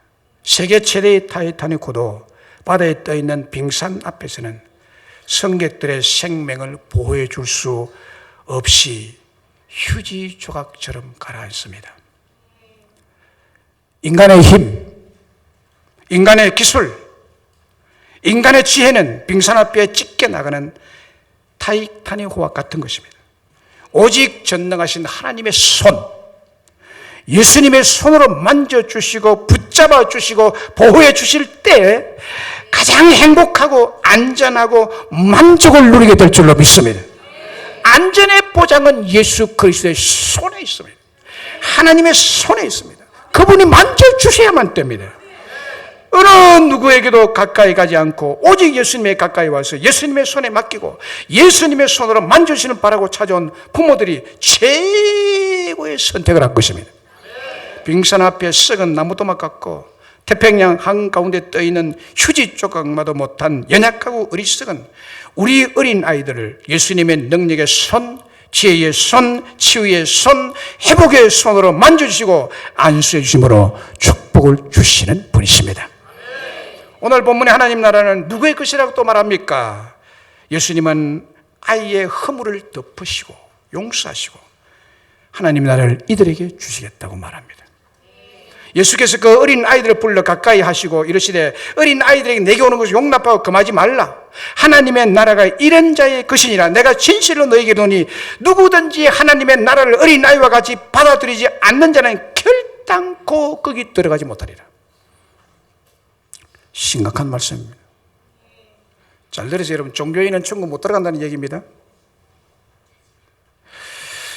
세계 최대의 타이타닉호도 바다에 떠있는 빙산 앞에서는 승객들의 생명을 보호해 줄 수 없이 휴지 조각처럼 가라앉습니다. 인간의 힘, 인간의 기술, 인간의 지혜는 빙산 앞에 찢겨 나가는 타이타닉호와 같은 것입니다. 오직 전능하신 하나님의 손, 예수님의 손으로 만져주시고 붙잡아 주시고 보호해 주실 때 가장 행복하고 안전하고 만족을 누리게 될 줄로 믿습니다. 안전의 보장은 예수 그리스도의 손에 있습니다. 하나님의 손에 있습니다. 그분이 만져주셔야만 됩니다. 어느 누구에게도 가까이 가지 않고 오직 예수님에 가까이 와서 예수님의 손에 맡기고 예수님의 손으로 만져주시는 바라고 찾아온 부모들이 최고의 선택을 할 것입니다. 빙산 앞에 썩은 나무도막 같고 태평양 한가운데 떠있는 휴지 조각마도 못한 연약하고 어리석은 우리 어린 아이들을 예수님의 능력의 손, 지혜의 손, 치유의 손, 회복의 손으로 만져주시고 안수해 주심으로 축복을 주시는 분이십니다. 오늘 본문의 하나님 나라는 누구의 것이라고 또 말합니까? 예수님은 아이의 허물을 덮으시고 용서하시고 하나님 나라를 이들에게 주시겠다고 말합니다. 예수께서 그 어린 아이들을 불러 가까이 하시고 이르시되 어린 아이들에게 내게 오는 것을 용납하고 금하지 말라. 하나님의 나라가 이런 자의 것이니라. 내가 진실로 너에게 이르노니 누구든지 하나님의 나라를 어린 아이와 같이 받아들이지 않는 자는 결단코 거기 들어가지 못하리라. 심각한 말씀입니다. 잘 들으세요, 여러분. 종교인은 천국 못 들어간다는 얘기입니다.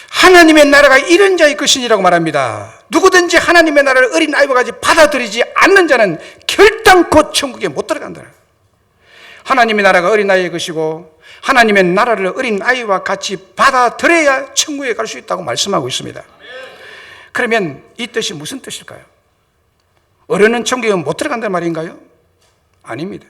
하나님의 나라가 이런 자의 것이니라고 말합니다. 누구든지 하나님의 나라를 어린 아이와 같이 받아들이지 않는 자는 결단코 천국에 못 들어간다. 하나님의 나라가 어린 아이의 것이고 하나님의 나라를 어린 아이와 같이 받아들여야 천국에 갈 수 있다고 말씀하고 있습니다. 그러면 이 뜻이 무슨 뜻일까요? 어른은 천국에 못 들어간다는 말인가요? 아닙니다.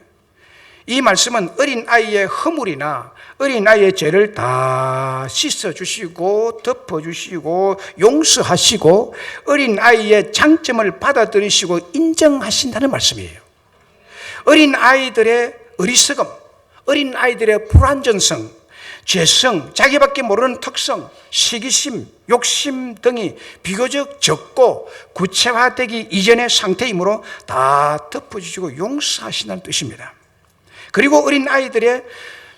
이 말씀은 어린아이의 허물이나 어린아이의 죄를 다 씻어주시고 덮어주시고 용서하시고 어린아이의 장점을 받아들이시고 인정하신다는 말씀이에요. 어린아이들의 어리석음, 어린아이들의 불완전성, 죄성, 자기밖에 모르는 특성, 시기심, 욕심 등이 비교적 적고 구체화되기 이전의 상태이므로 다 덮어주시고 용서하신다는 뜻입니다. 그리고 어린아이들의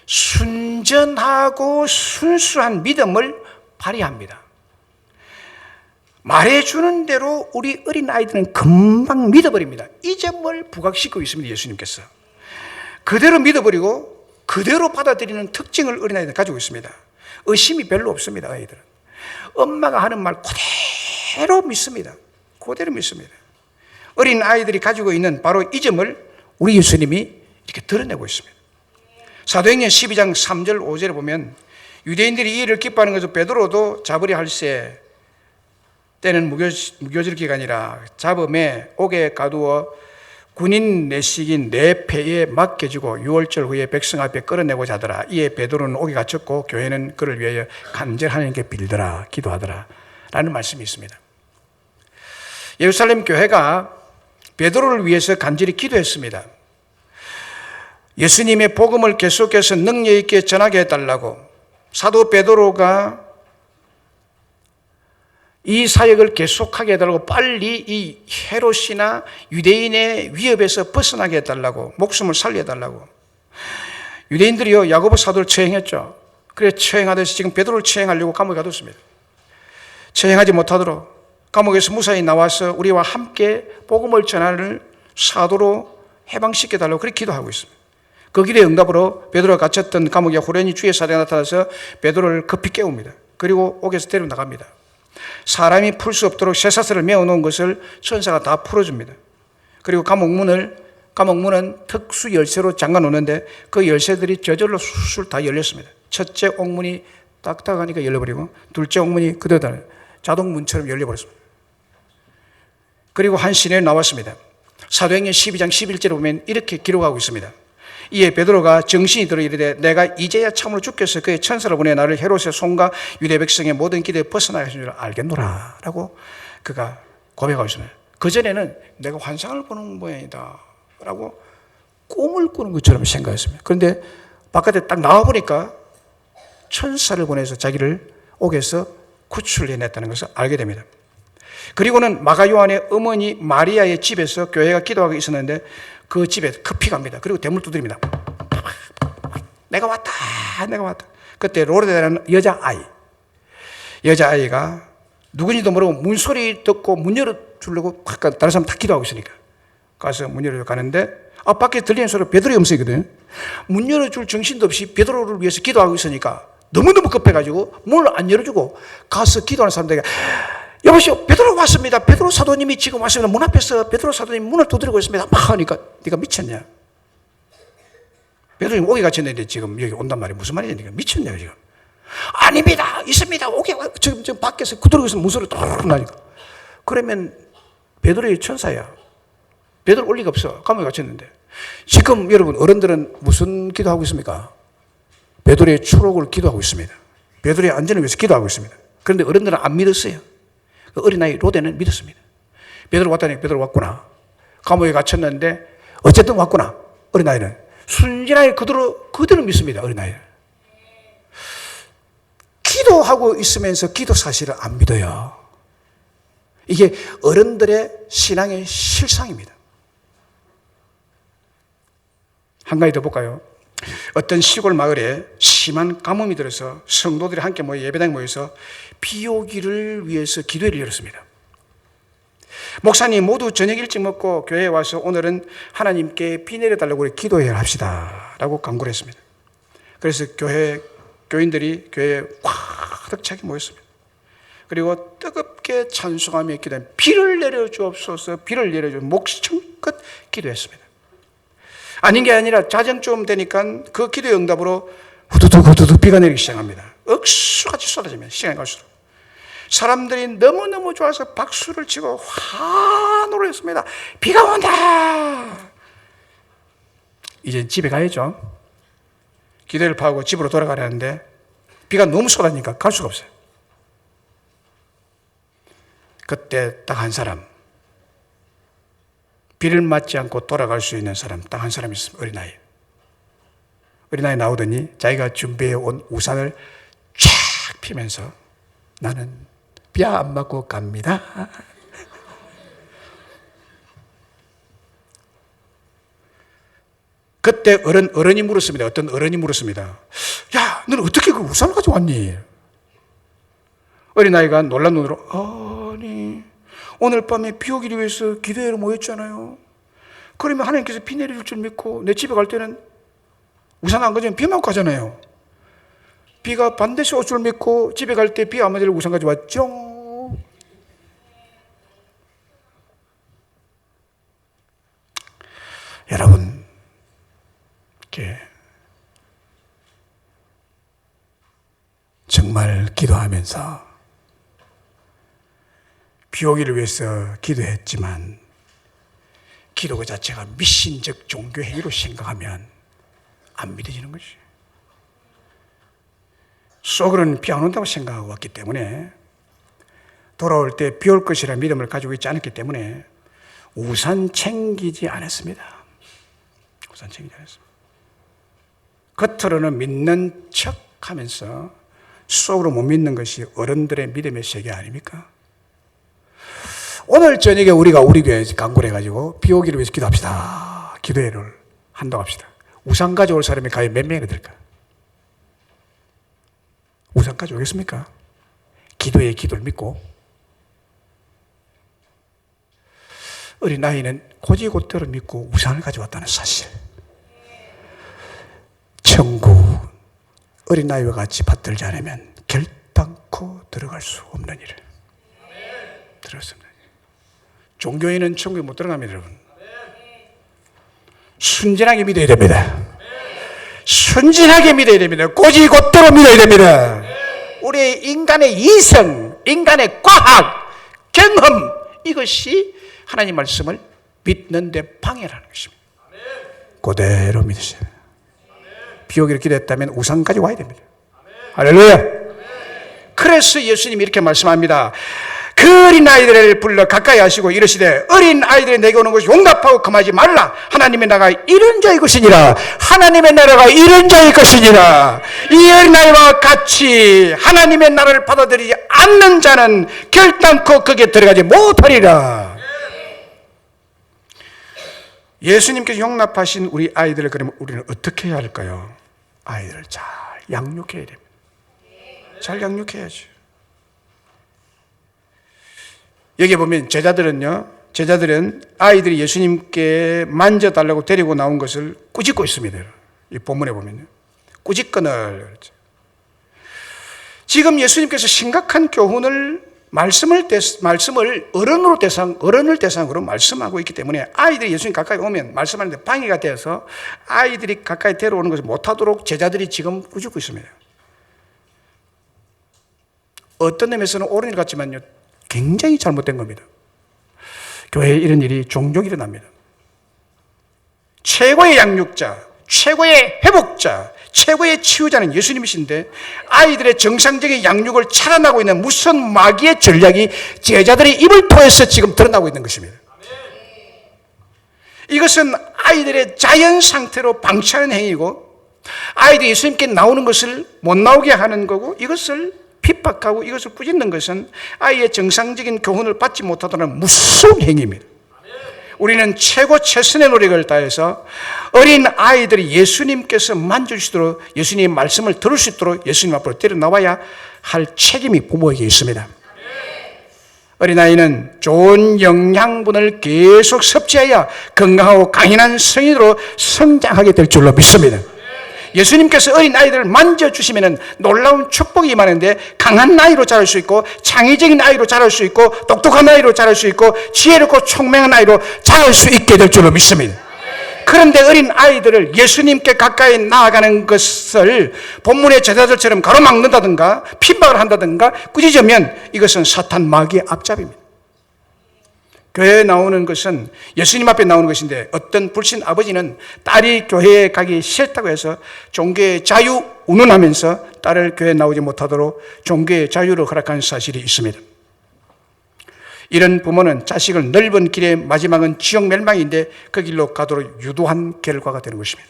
순전하고 순수한 믿음을 발휘합니다. 말해주는 대로 우리 어린아이들은 금방 믿어버립니다. 이 점을 부각시키고 있습니다. 예수님께서 그대로 믿어버리고 그대로 받아들이는 특징을 어린아이들은 가지고 있습니다. 의심이 별로 없습니다. 아이들은 엄마가 하는 말 그대로 믿습니다. 그대로 믿습니다. 어린아이들이 가지고 있는 바로 이 점을 우리 예수님이 이렇게 드러내고 있습니다. 사도행전 12장 3절 5절에 보면 유대인들이 이 일을 기뻐하는 것을 베드로도 잡으려 할세 때는 무교절 기간이라 잡음에 옥에 가두어 군인 내식인 내 패에 맡겨지고 6월절 후에 백성 앞에 끌어내고자 하더라. 이에 베드로는 옥에 갇혔고 교회는 그를 위하여 간절히 하나님께 빌더라 기도하더라 라는 말씀이 있습니다. 예루살렘 교회가 베드로를 위해서 간절히 기도했습니다. 예수님의 복음을 계속해서 능력 있게 전하게 해달라고. 사도 베드로가 이 사역을 계속하게 해달라고, 빨리 이 헤롯이나 유대인의 위협에서 벗어나게 해달라고, 목숨을 살려달라고. 유대인들이요 야고보 사도를 처형했죠. 그래 처형하듯이 지금 베드로를 처형하려고 감옥에 가뒀습니다. 처형하지 못하도록 감옥에서 무사히 나와서 우리와 함께 복음을 전하는 사도로 해방시켜달라고 그렇게 기도하고 있습니다. 그 기도의 응답으로 베드로가 갇혔던 감옥에 호련히 주의 사대가 나타나서 베드로를 급히 깨웁니다. 그리고 옥에서 데리고 나갑니다. 사람이 풀 수 없도록 쇠사슬을 메어놓은 것을 천사가 다 풀어줍니다. 그리고 감옥문은 특수 열쇠로 잠가놓는데 그 열쇠들이 저절로 술술 다 열렸습니다. 첫째 옥문이 딱딱하니까 열려버리고 둘째 옥문이 그대로 자동문처럼 열려버렸습니다. 그리고 한 시내에 나왔습니다. 사도행전 12장 11절에 보면 이렇게 기록하고 있습니다. 이에 베드로가 정신이 들어 이르되 내가 이제야 참으로 주께서 그의 천사를 보내 나를 헤롯의 손과 유대 백성의 모든 기대에 벗어나게 하신 줄 알겠노라 라고 그가 고백하고 있습니다. 그전에는 내가 환상을 보는 모양이다 라고 꿈을 꾸는 것처럼 생각했습니다. 그런데 바깥에 딱 나와보니까 천사를 보내서 자기를 옥에서 구출해냈다는 것을 알게 됩니다. 그리고는 마가 요한의 어머니 마리아의 집에서 교회가 기도하고 있었는데 그 집에 급히 갑니다. 그리고 대문을 두드립니다. 내가 왔다. 그때 로르데라는 여자아이가 누군지도 모르고 문소리 듣고 문 열어주려고 다른 사람 다 기도하고 있으니까 가서 문 열어주고 가는데 밖에 들리는 소리가 베드로의 음성이거든요. 문 열어줄 정신도 없이 베드로를 위해서 기도하고 있으니까 너무너무 급해가지고 문을 안 열어주고 가서 기도하는 사람들에게 여보시오, 베드로 왔습니다. 베드로 사도님이 지금 왔습니다. 문 앞에서 베드로 사도님 문을 두드리고 있습니다. 막 하니까 네가 미쳤냐? 베드로님 옥에 갇혔는데 지금 여기 온단 말이야. 무슨 말이냐? 네가 미쳤냐 지금? 아닙니다. 있습니다. 옥에 지금 밖에서 두드리고 있으면 문소리 뚝 나니까. 그러면 베드로의 천사야. 베드로 올 리가 없어. 감옥에 갇혔는데. 지금 여러분 어른들은 무슨 기도하고 있습니까? 베드로의 추록을 기도하고 있습니다. 베드로의 안전을 위해서 기도하고 있습니다. 그런데 어른들은 안 믿었어요. 어린아이 로데는 믿었습니다. 베드로 왔다니 베드로 왔구나. 감옥에 갇혔는데 어쨌든 왔구나. 어린아이는 순진하게 그대로 믿습니다. 어린아이는 기도하고 있으면서 기도 사실을 안 믿어요. 이게 어른들의 신앙의 실상입니다. 한 가지 더 볼까요? 어떤 시골 마을에 심한 가뭄이 들어서 성도들이 함께 모여 예배당에 모여서 비 오기를 위해서 기도회를 열었습니다. 목사님 모두 저녁 일찍 먹고 교회에 와서 오늘은 하나님께 비 내려달라고 우리 기도해야 합시다 라고 강구를 했습니다. 그래서 교인들이 교회에 가득 차게 모였습니다. 그리고 뜨겁게 찬송하며 기도하며 비를 내려주옵소서, 비를 내려주옵소서 목청껏 기도했습니다. 아닌 게 아니라 자정 좀 되니까 그 기도의 응답으로 후두둑 비가 내리기 시작합니다. 억수같이 쏟아지면 시간이 갈수록 사람들이 너무너무 좋아서 박수를 치고 환호를 했습니다. 비가 온다. 이제 집에 가야죠. 기도를 파고 집으로 돌아가려는데 비가 너무 쏟아지니까 갈 수가 없어요. 그때 딱 한 사람, 비를 맞지 않고 돌아갈 수 있는 사람 딱 한 사람이 있습니다. 어린아이. 어린아이 나오더니 자기가 준비해 온 우산을 쫙 피면서 나는 비 안 맞고 갑니다. 그때 어른이 물었습니다. 어떤 어른이 물었습니다. 야, 너는 어떻게 그 우산을 가져왔니? 어린아이가 놀란 눈으로 아니 오늘 밤에 비 오기를 위해서 기도회로 모였잖아요. 그러면 하나님께서 비 내릴 줄 믿고 내 집에 갈 때는 우산 안 가져오면 비만 가잖아요. 비가 반드시 올 줄 믿고 집에 갈 때 비 안 맞으려고 우산 가져왔죠. 여러분, 정말 기도하면서 비 오기를 위해서 기도했지만 기도 그 자체가 미신적 종교 행위로 생각하면 안 믿어지는 것이. 속으로는 비 안 온다고 생각하고 왔기 때문에 돌아올 때 비 올 것이라 믿음을 가지고 있지 않았기 때문에 우산 챙기지 않았습니다. 우산 챙기지 않았습니다. 겉으로는 믿는 척 하면서 속으로 못 믿는 것이 어른들의 믿음의 세계 아닙니까? 오늘 저녁에 우리가 우리 교회에서 강구를 해가지고 비 오기를 위해서 기도합시다. 기도회를 한다고 합시다. 우산 가져올 사람이 과연 몇 명이나 될까? 우산 가져오겠습니까? 기도의 기도를 믿고. 어린아이는 고지고대로 믿고 우산을 가져왔다는 사실. 천국 어린아이와 같이 받들지 않으면 결단코 들어갈 수 없는 일을 들었습니다. 종교인은 천국에 못 들어갑니다, 여러분. 순진하게 믿어야 됩니다. 순진하게 믿어야 됩니다. 고지고대로 믿어야 됩니다. 우리 인간의 이성, 인간의 과학, 경험, 이것이 하나님 말씀을 믿는 데 방해라는 것입니다. 그대로 믿으세요. 비 오기를 기도했다면 우산까지 와야 됩니다. 할렐루야. 그래서 예수님이 이렇게 말씀합니다. 그 어린아이들을 불러 가까이 하시고 이르시되 어린아이들이 내게 오는 것이 용납하고 금하지 말라. 하나님의 나라가 이런 자의 것이니라. 하나님의 나라가 이런 자의 것이니라. 이 어린아이와 같이 하나님의 나라를 받아들이지 않는 자는 결단코 거기에 들어가지 못하리라. 예수님께서 용납하신 우리 아이들을 그러면 우리는 어떻게 해야 할까요? 아이들을 잘 양육해야 됩니다. 잘 양육해야죠. 여기 보면 제자들은 아이들이 예수님께 만져달라고 데리고 나온 것을 꾸짖고 있습니다. 이 본문에 보면요. 꾸짖거늘. 지금 예수님께서 심각한 교훈을 말씀을 어른을 대상으로 말씀하고 있기 때문에 아이들이 예수님 가까이 오면 말씀하는데 방해가 되어서 아이들이 가까이 데려오는 것을 못하도록 제자들이 지금 꾸짖고 있습니다. 어떤 의미에서는 옳은 일 같지만요, 굉장히 잘못된 겁니다. 교회에 이런 일이 종종 일어납니다. 최고의 양육자, 최고의 회복자, 최고의 치유자는 예수님이신데 아이들의 정상적인 양육을 차단하고 있는 무슨 마귀의 전략이 제자들의 입을 통해서 지금 드러나고 있는 것입니다. 이것은 아이들의 자연 상태로 방치하는 행위고 아이들이 예수님께 나오는 것을 못 나오게 하는 거고 이것을 핍박하고 이것을 꾸짖는 것은 아이의 정상적인 교훈을 받지 못하도록 무서운 행위입니다. 우리는 최고 최선의 노력을 다해서 어린 아이들이 예수님께서 만질 수 있도록 예수님의 말씀을 들을 수 있도록 예수님 앞으로 데려나와야 할 책임이 부모에게 있습니다. 어린아이는 좋은 영양분을 계속 섭취해야 건강하고 강인한 성인으로 성장하게 될 줄로 믿습니다. 예수님께서 어린아이들을 만져주시면 놀라운 축복이 임하는데 강한 아이로 자랄 수 있고 창의적인 아이로 자랄 수 있고 똑똑한 아이로 자랄 수 있고 지혜롭고 총명한 아이로 자랄 수 있게 될 줄로 믿습니다. 그런데 어린 아이들을 예수님께 가까이 나아가는 것을 본문의 제자들처럼 가로막는다든가 핍박을 한다든가 꾸짖으면 이것은 사탄 마귀의 앞잡이입니다. 교회에 나오는 것은 예수님 앞에 나오는 것인데 어떤 불신 아버지는 딸이 교회에 가기 싫다고 해서 종교의 자유 운운하면서 딸을 교회에 나오지 못하도록 종교의 자유를 허락한 사실이 있습니다. 이런 부모는 자식을 넓은 길의 마지막은 지옥 멸망인데 그 길로 가도록 유도한 결과가 되는 것입니다.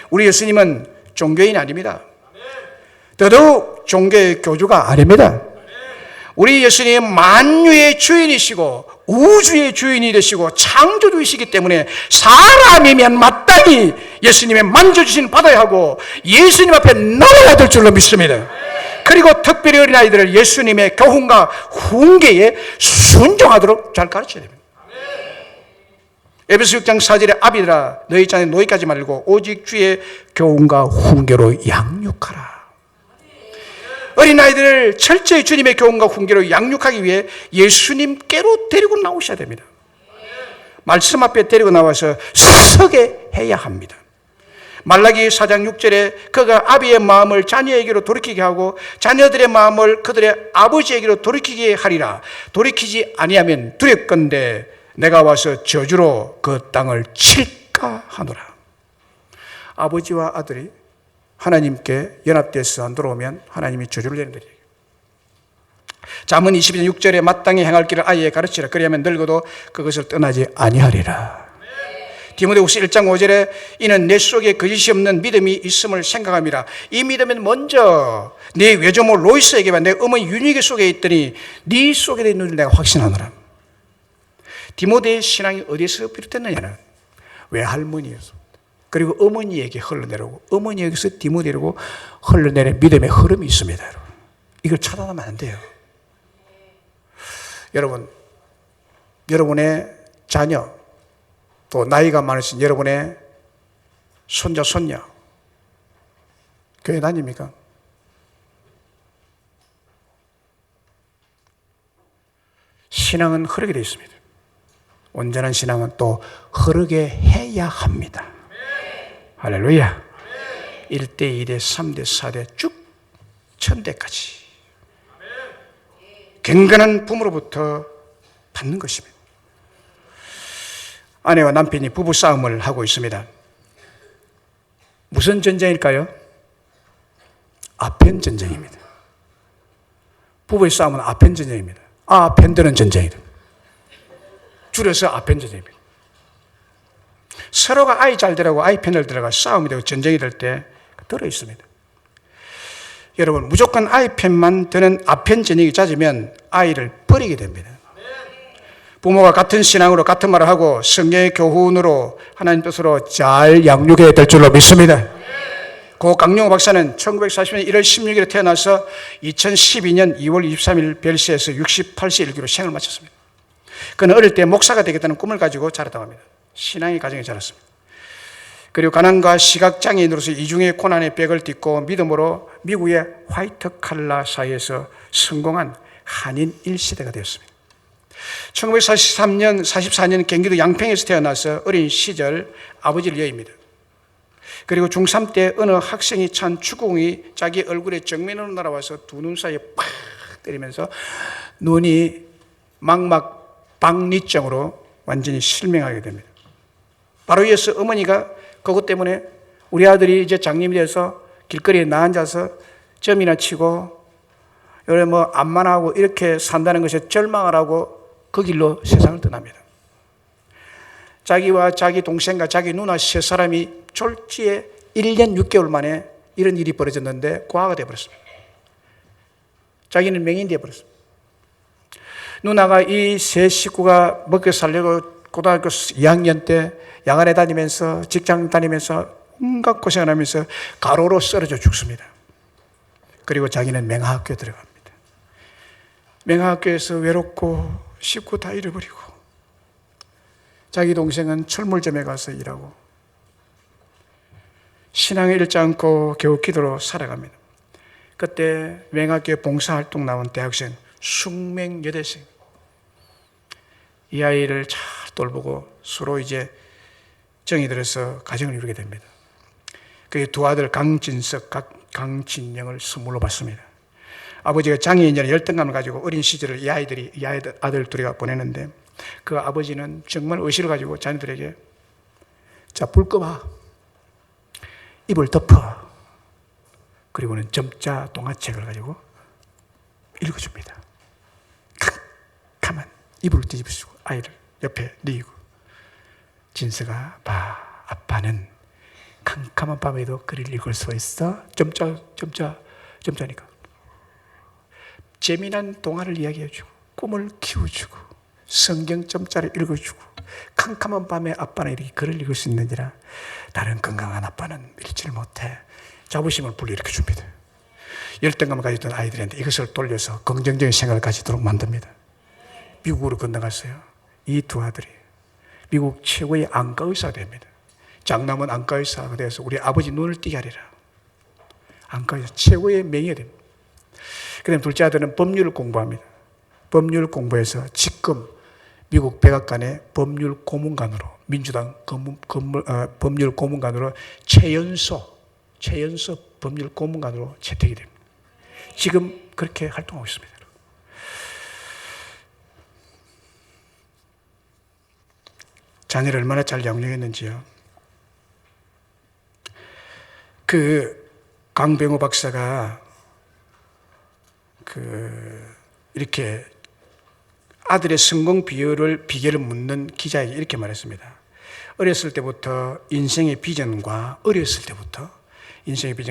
우리 예수님은 종교인이 아닙니다. 더더욱 종교의 교주가 아닙니다. 우리 예수님은 만유의 주인이시고 우주의 주인이 되시고 창조주이시기 때문에 사람이면 마땅히 예수님의 만져주신 받아야 하고 예수님 앞에 나와야 될 줄로 믿습니다. 그리고 특별히 어린아이들을 예수님의 교훈과 훈계에 순종하도록 잘 가르쳐야 됩니다. 에베소 6장 4절에 아비들아 너희 자녀 노예까지 말고 오직 주의 교훈과 훈계로 양육하라. 어린아이들을 철저히 주님의 교훈과 훈계로 양육하기 위해 예수님께로 데리고 나오셔야 됩니다. 말씀 앞에 데리고 나와서 서게 해야 합니다. 말라기 4장 6절에 그가 아비의 마음을 자녀에게로 돌이키게 하고 자녀들의 마음을 그들의 아버지에게로 돌이키게 하리라. 돌이키지 아니하면 두렵건대 내가 와서 저주로 그 땅을 칠까 하노라. 아버지와 아들이 하나님께 연합돼서 안 들어오면 하나님이 저주를 내린다. 잠언 22장 6절에 마땅히 행할 길을 아이에 가르치라. 그리하면 늙어도 그것을 떠나지 아니하리라. 디모데후서 1장 5절에 이는 내 속에 거짓이 없는 믿음이 있음을 생각함이라. 이 믿음은 먼저 내 외조모 로이스에게만 내 어머니 유니게 속에 있더니 네 속에 있는 줄 내가 확신하노라. 디모데의 신앙이 어디서 비롯됐느냐는 외할머니였습니다. 그리고 어머니에게 흘러내려오고 어머니에게서 디모데로 흘러내리는 믿음의 흐름이 있습니다. 여러분. 이걸 차단하면 안 돼요. 여러분, 여러분의 자녀 또 나이가 많으신 여러분의 손자, 손녀 교회 다닙니까? 신앙은 흐르게 되어 있습니다. 온전한 신앙은 또 흐르게 해야 합니다. 할렐루야. 1대, 2대, 3대, 4대 쭉 천대까지 경건한 부모로부터 받는 것입니다. 아내와 남편이 부부싸움을 하고 있습니다. 무슨 전쟁일까요? 아편 전쟁입니다. 부부의 싸움은 아편 전쟁입니다. 아편드는 전쟁이다. 줄여서 아편 전쟁입니다. 서로가 아이 잘 되라고 아이 편을 들어가 싸움이 되고 전쟁이 될 때 들어 있습니다. 여러분, 무조건 아이 편만 드는 아편 전쟁이 잦으면 아이를 버리게 됩니다. 부모가 같은 신앙으로 같은 말을 하고 성경의 교훈으로 하나님 뜻으로 잘 양육해야 될 줄로 믿습니다. 고 강용호 박사는 1940년 1월 16일에 태어나서 2012년 2월 23일 벨시에서 68세 일기로 생을 마쳤습니다. 그는 어릴 때 목사가 되겠다는 꿈을 가지고 자랐다고 합니다. 신앙의 가정에 자랐습니다. 그리고 가난과 시각장애인으로서 이중의 고난의 벽을 딛고 믿음으로 미국의 화이트 칼라 사회에서 성공한 한인 1세대가 되었습니다. 1943년, 44년 경기도 양평에서 태어나서 어린 시절 아버지를 여입니다. 그리고 중3 때 어느 학생이 찬 축구공이 자기 얼굴에 정면으로 날아와서 두 눈 사이에 팍 때리면서 눈이 망막 박리증으로 완전히 실명하게 됩니다. 바로 이어서 어머니가 그것 때문에 우리 아들이 이제 장님이 돼서 길거리에 나앉아서 점이나 치고 요래 뭐 암만 하고 이렇게 산다는 것에 절망을 하고 그 길로 세상을 떠납니다. 자기와 자기 동생과 자기 누나 세 사람이 졸지에 1년 6개월 만에 이런 일이 벌어졌는데 고아가 되어버렸습니다. 자기는 맹인이 되어버렸습니다. 누나가 이 세 식구가 먹여 살려고 고등학교 2학년 때 야간에 다니면서 직장 다니면서 온갖 고생을 하면서 가로로 쓰러져 죽습니다. 그리고 자기는 맹하학교에 들어갑니다. 맹학교에서 외롭고 식구 다 잃어버리고 자기 동생은 철물점에 가서 일하고 신앙을 잃지 않고 겨우 기도로 살아갑니다. 그때 맹학교 봉사활동 나온 대학생 숙명 여대생, 이 아이를 잘 돌보고 서로 이제 정이 들어서 가정을 이루게 됩니다. 그 두 아들 강진석, 강진영을 선물로 받습니다. 아버지가 장애인이라 열등감을 가지고 어린 시절을 이 아들 둘이가 보내는데 그 아버지는 정말 의식을 가지고 자녀들에게 자, 불 꺼봐, 입을 덮어, 그리고는 점자 동화책을 가지고 읽어줍니다. 캄캄한 이불을 뒤집으시고 아이를 옆에 뉘고, 진서가 봐, 아빠는 캄캄한 밤에도 글을 읽을 수 있어. 점자니까 재미난 동화를 이야기해주고 꿈을 키워주고 성경 점자를 읽어주고 캄캄한 밤에 아빠는 이렇게 글을 읽을 수 있는지라 다른 건강한 아빠는 읽지를 못해. 자부심을 불러일으켜줍니다. 열등감을 가지던 아이들한테 이것을 돌려서 긍정적인 생각을 가지도록 만듭니다. 미국으로 건너갔어요. 이 두 아들이 미국 최고의 안과 의사가 됩니다. 장남은 안과 의사가 되어서 우리 아버지 눈을 띄게 하리라. 안과 의사 최고의 명예가 됩니다. 그 다음에 둘째 아들은 법률을 공부합니다. 법률 공부해서 지금 미국 백악관의 법률 고문관으로, 민주당 법률 고문관으로 최연소 법률 고문관으로 채택이 됩니다. 지금 그렇게 활동하고 있습니다. 자녀를 얼마나 잘 양육했는지요. 그 강병호 박사가 이렇게 아들의 성공 비결을 묻는 기자에게 이렇게 말했습니다. 어렸을 때부터 인생의 비전과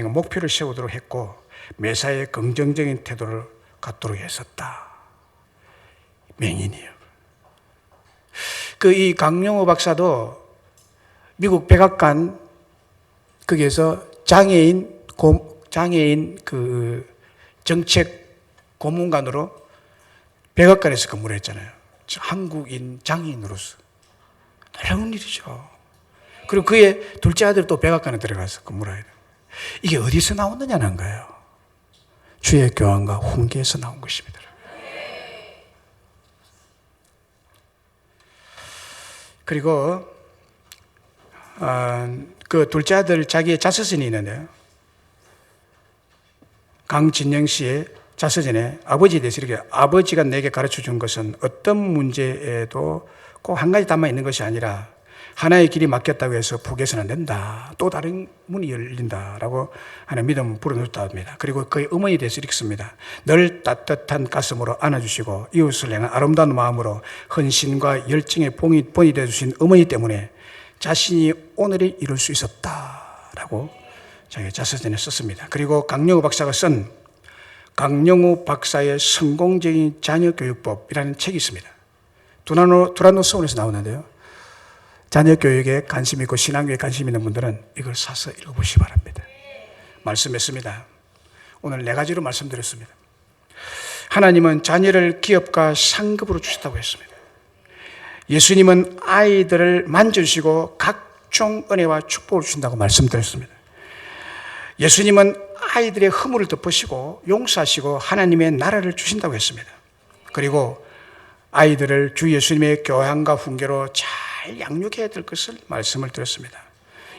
목표를 세우도록 했고 매사에 긍정적인 태도를 갖도록 했었다. 맹인이에요. 이 강용호 박사도 미국 백악관 거기에서 장애인 정책 고문관으로 백악관에서 근무를 했잖아요. 한국인 장애인으로서. 놀라운 일이죠. 그리고 그의 둘째 아들 또 백악관에 들어가서 근무를 해야 돼요. 이게 어디서 나오느냐는 거예요. 주의 교환과 훈계에서 나온 것입니다. 그리고 그 둘째 아들 자기의 자서전이 있는데요. 강진영 씨의 자서전에 아버지에 대해서 이렇게, 아버지가 내게 가르쳐 준 것은 어떤 문제에도 꼭 한 가지 담아 있는 것이 아니라 하나의 길이 막혔다고 해서 포기해서는 안 된다. 또 다른 문이 열린다라고 하는 믿음을 불어넣었다 합니다. 그리고 그의 어머니에 대해서 이렇게 씁니다. 늘 따뜻한 가슴으로 안아주시고 이웃을 향한 아름다운 마음으로 헌신과 열정의 본이 되어주신 어머니 때문에 자신이 오늘을 이룰 수 있었다라고 자기 자서전에 썼습니다. 그리고 강영우 박사가 쓴 강영우 박사의 성공적인 자녀교육법이라는 책이 있습니다. 두라노 서울에서 나오는데요. 자녀교육에 관심 있고 신앙교육에 관심 있는 분들은 이걸 사서 읽어보시기 바랍니다. 말씀했습니다. 오늘 4가지로 말씀드렸습니다. 하나님은 자녀를 기업과 상급으로 주셨다고 했습니다. 예수님은 아이들을 만져주시고 각종 은혜와 축복을 주신다고 말씀드렸습니다. 예수님은 아이들의 허물을 덮으시고 용서하시고 하나님의 나라를 주신다고 했습니다. 그리고 아이들을 주 예수님의 교양과 훈계로 잘 양육해야 될 것을 말씀을 드렸습니다.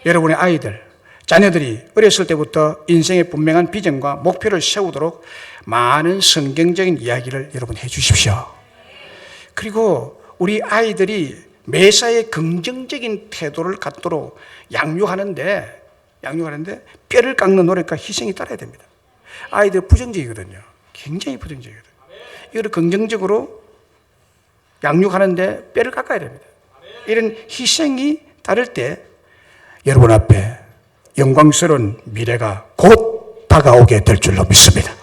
여러분의 아이들, 자녀들이 어렸을 때부터 인생의 분명한 비전과 목표를 세우도록 많은 성경적인 이야기를 여러분 해 주십시오. 그리고 우리 아이들이 매사에 긍정적인 태도를 갖도록 양육하는데 뼈를 깎는 노력과 희생이 따라야 됩니다. 아이들 부정적이거든요. 굉장히 부정적이거든요. 이거를 긍정적으로 양육하는데 뼈를 깎아야 됩니다. 이런 희생이 따를 때 여러분 앞에 영광스러운 미래가 곧 다가오게 될 줄로 믿습니다.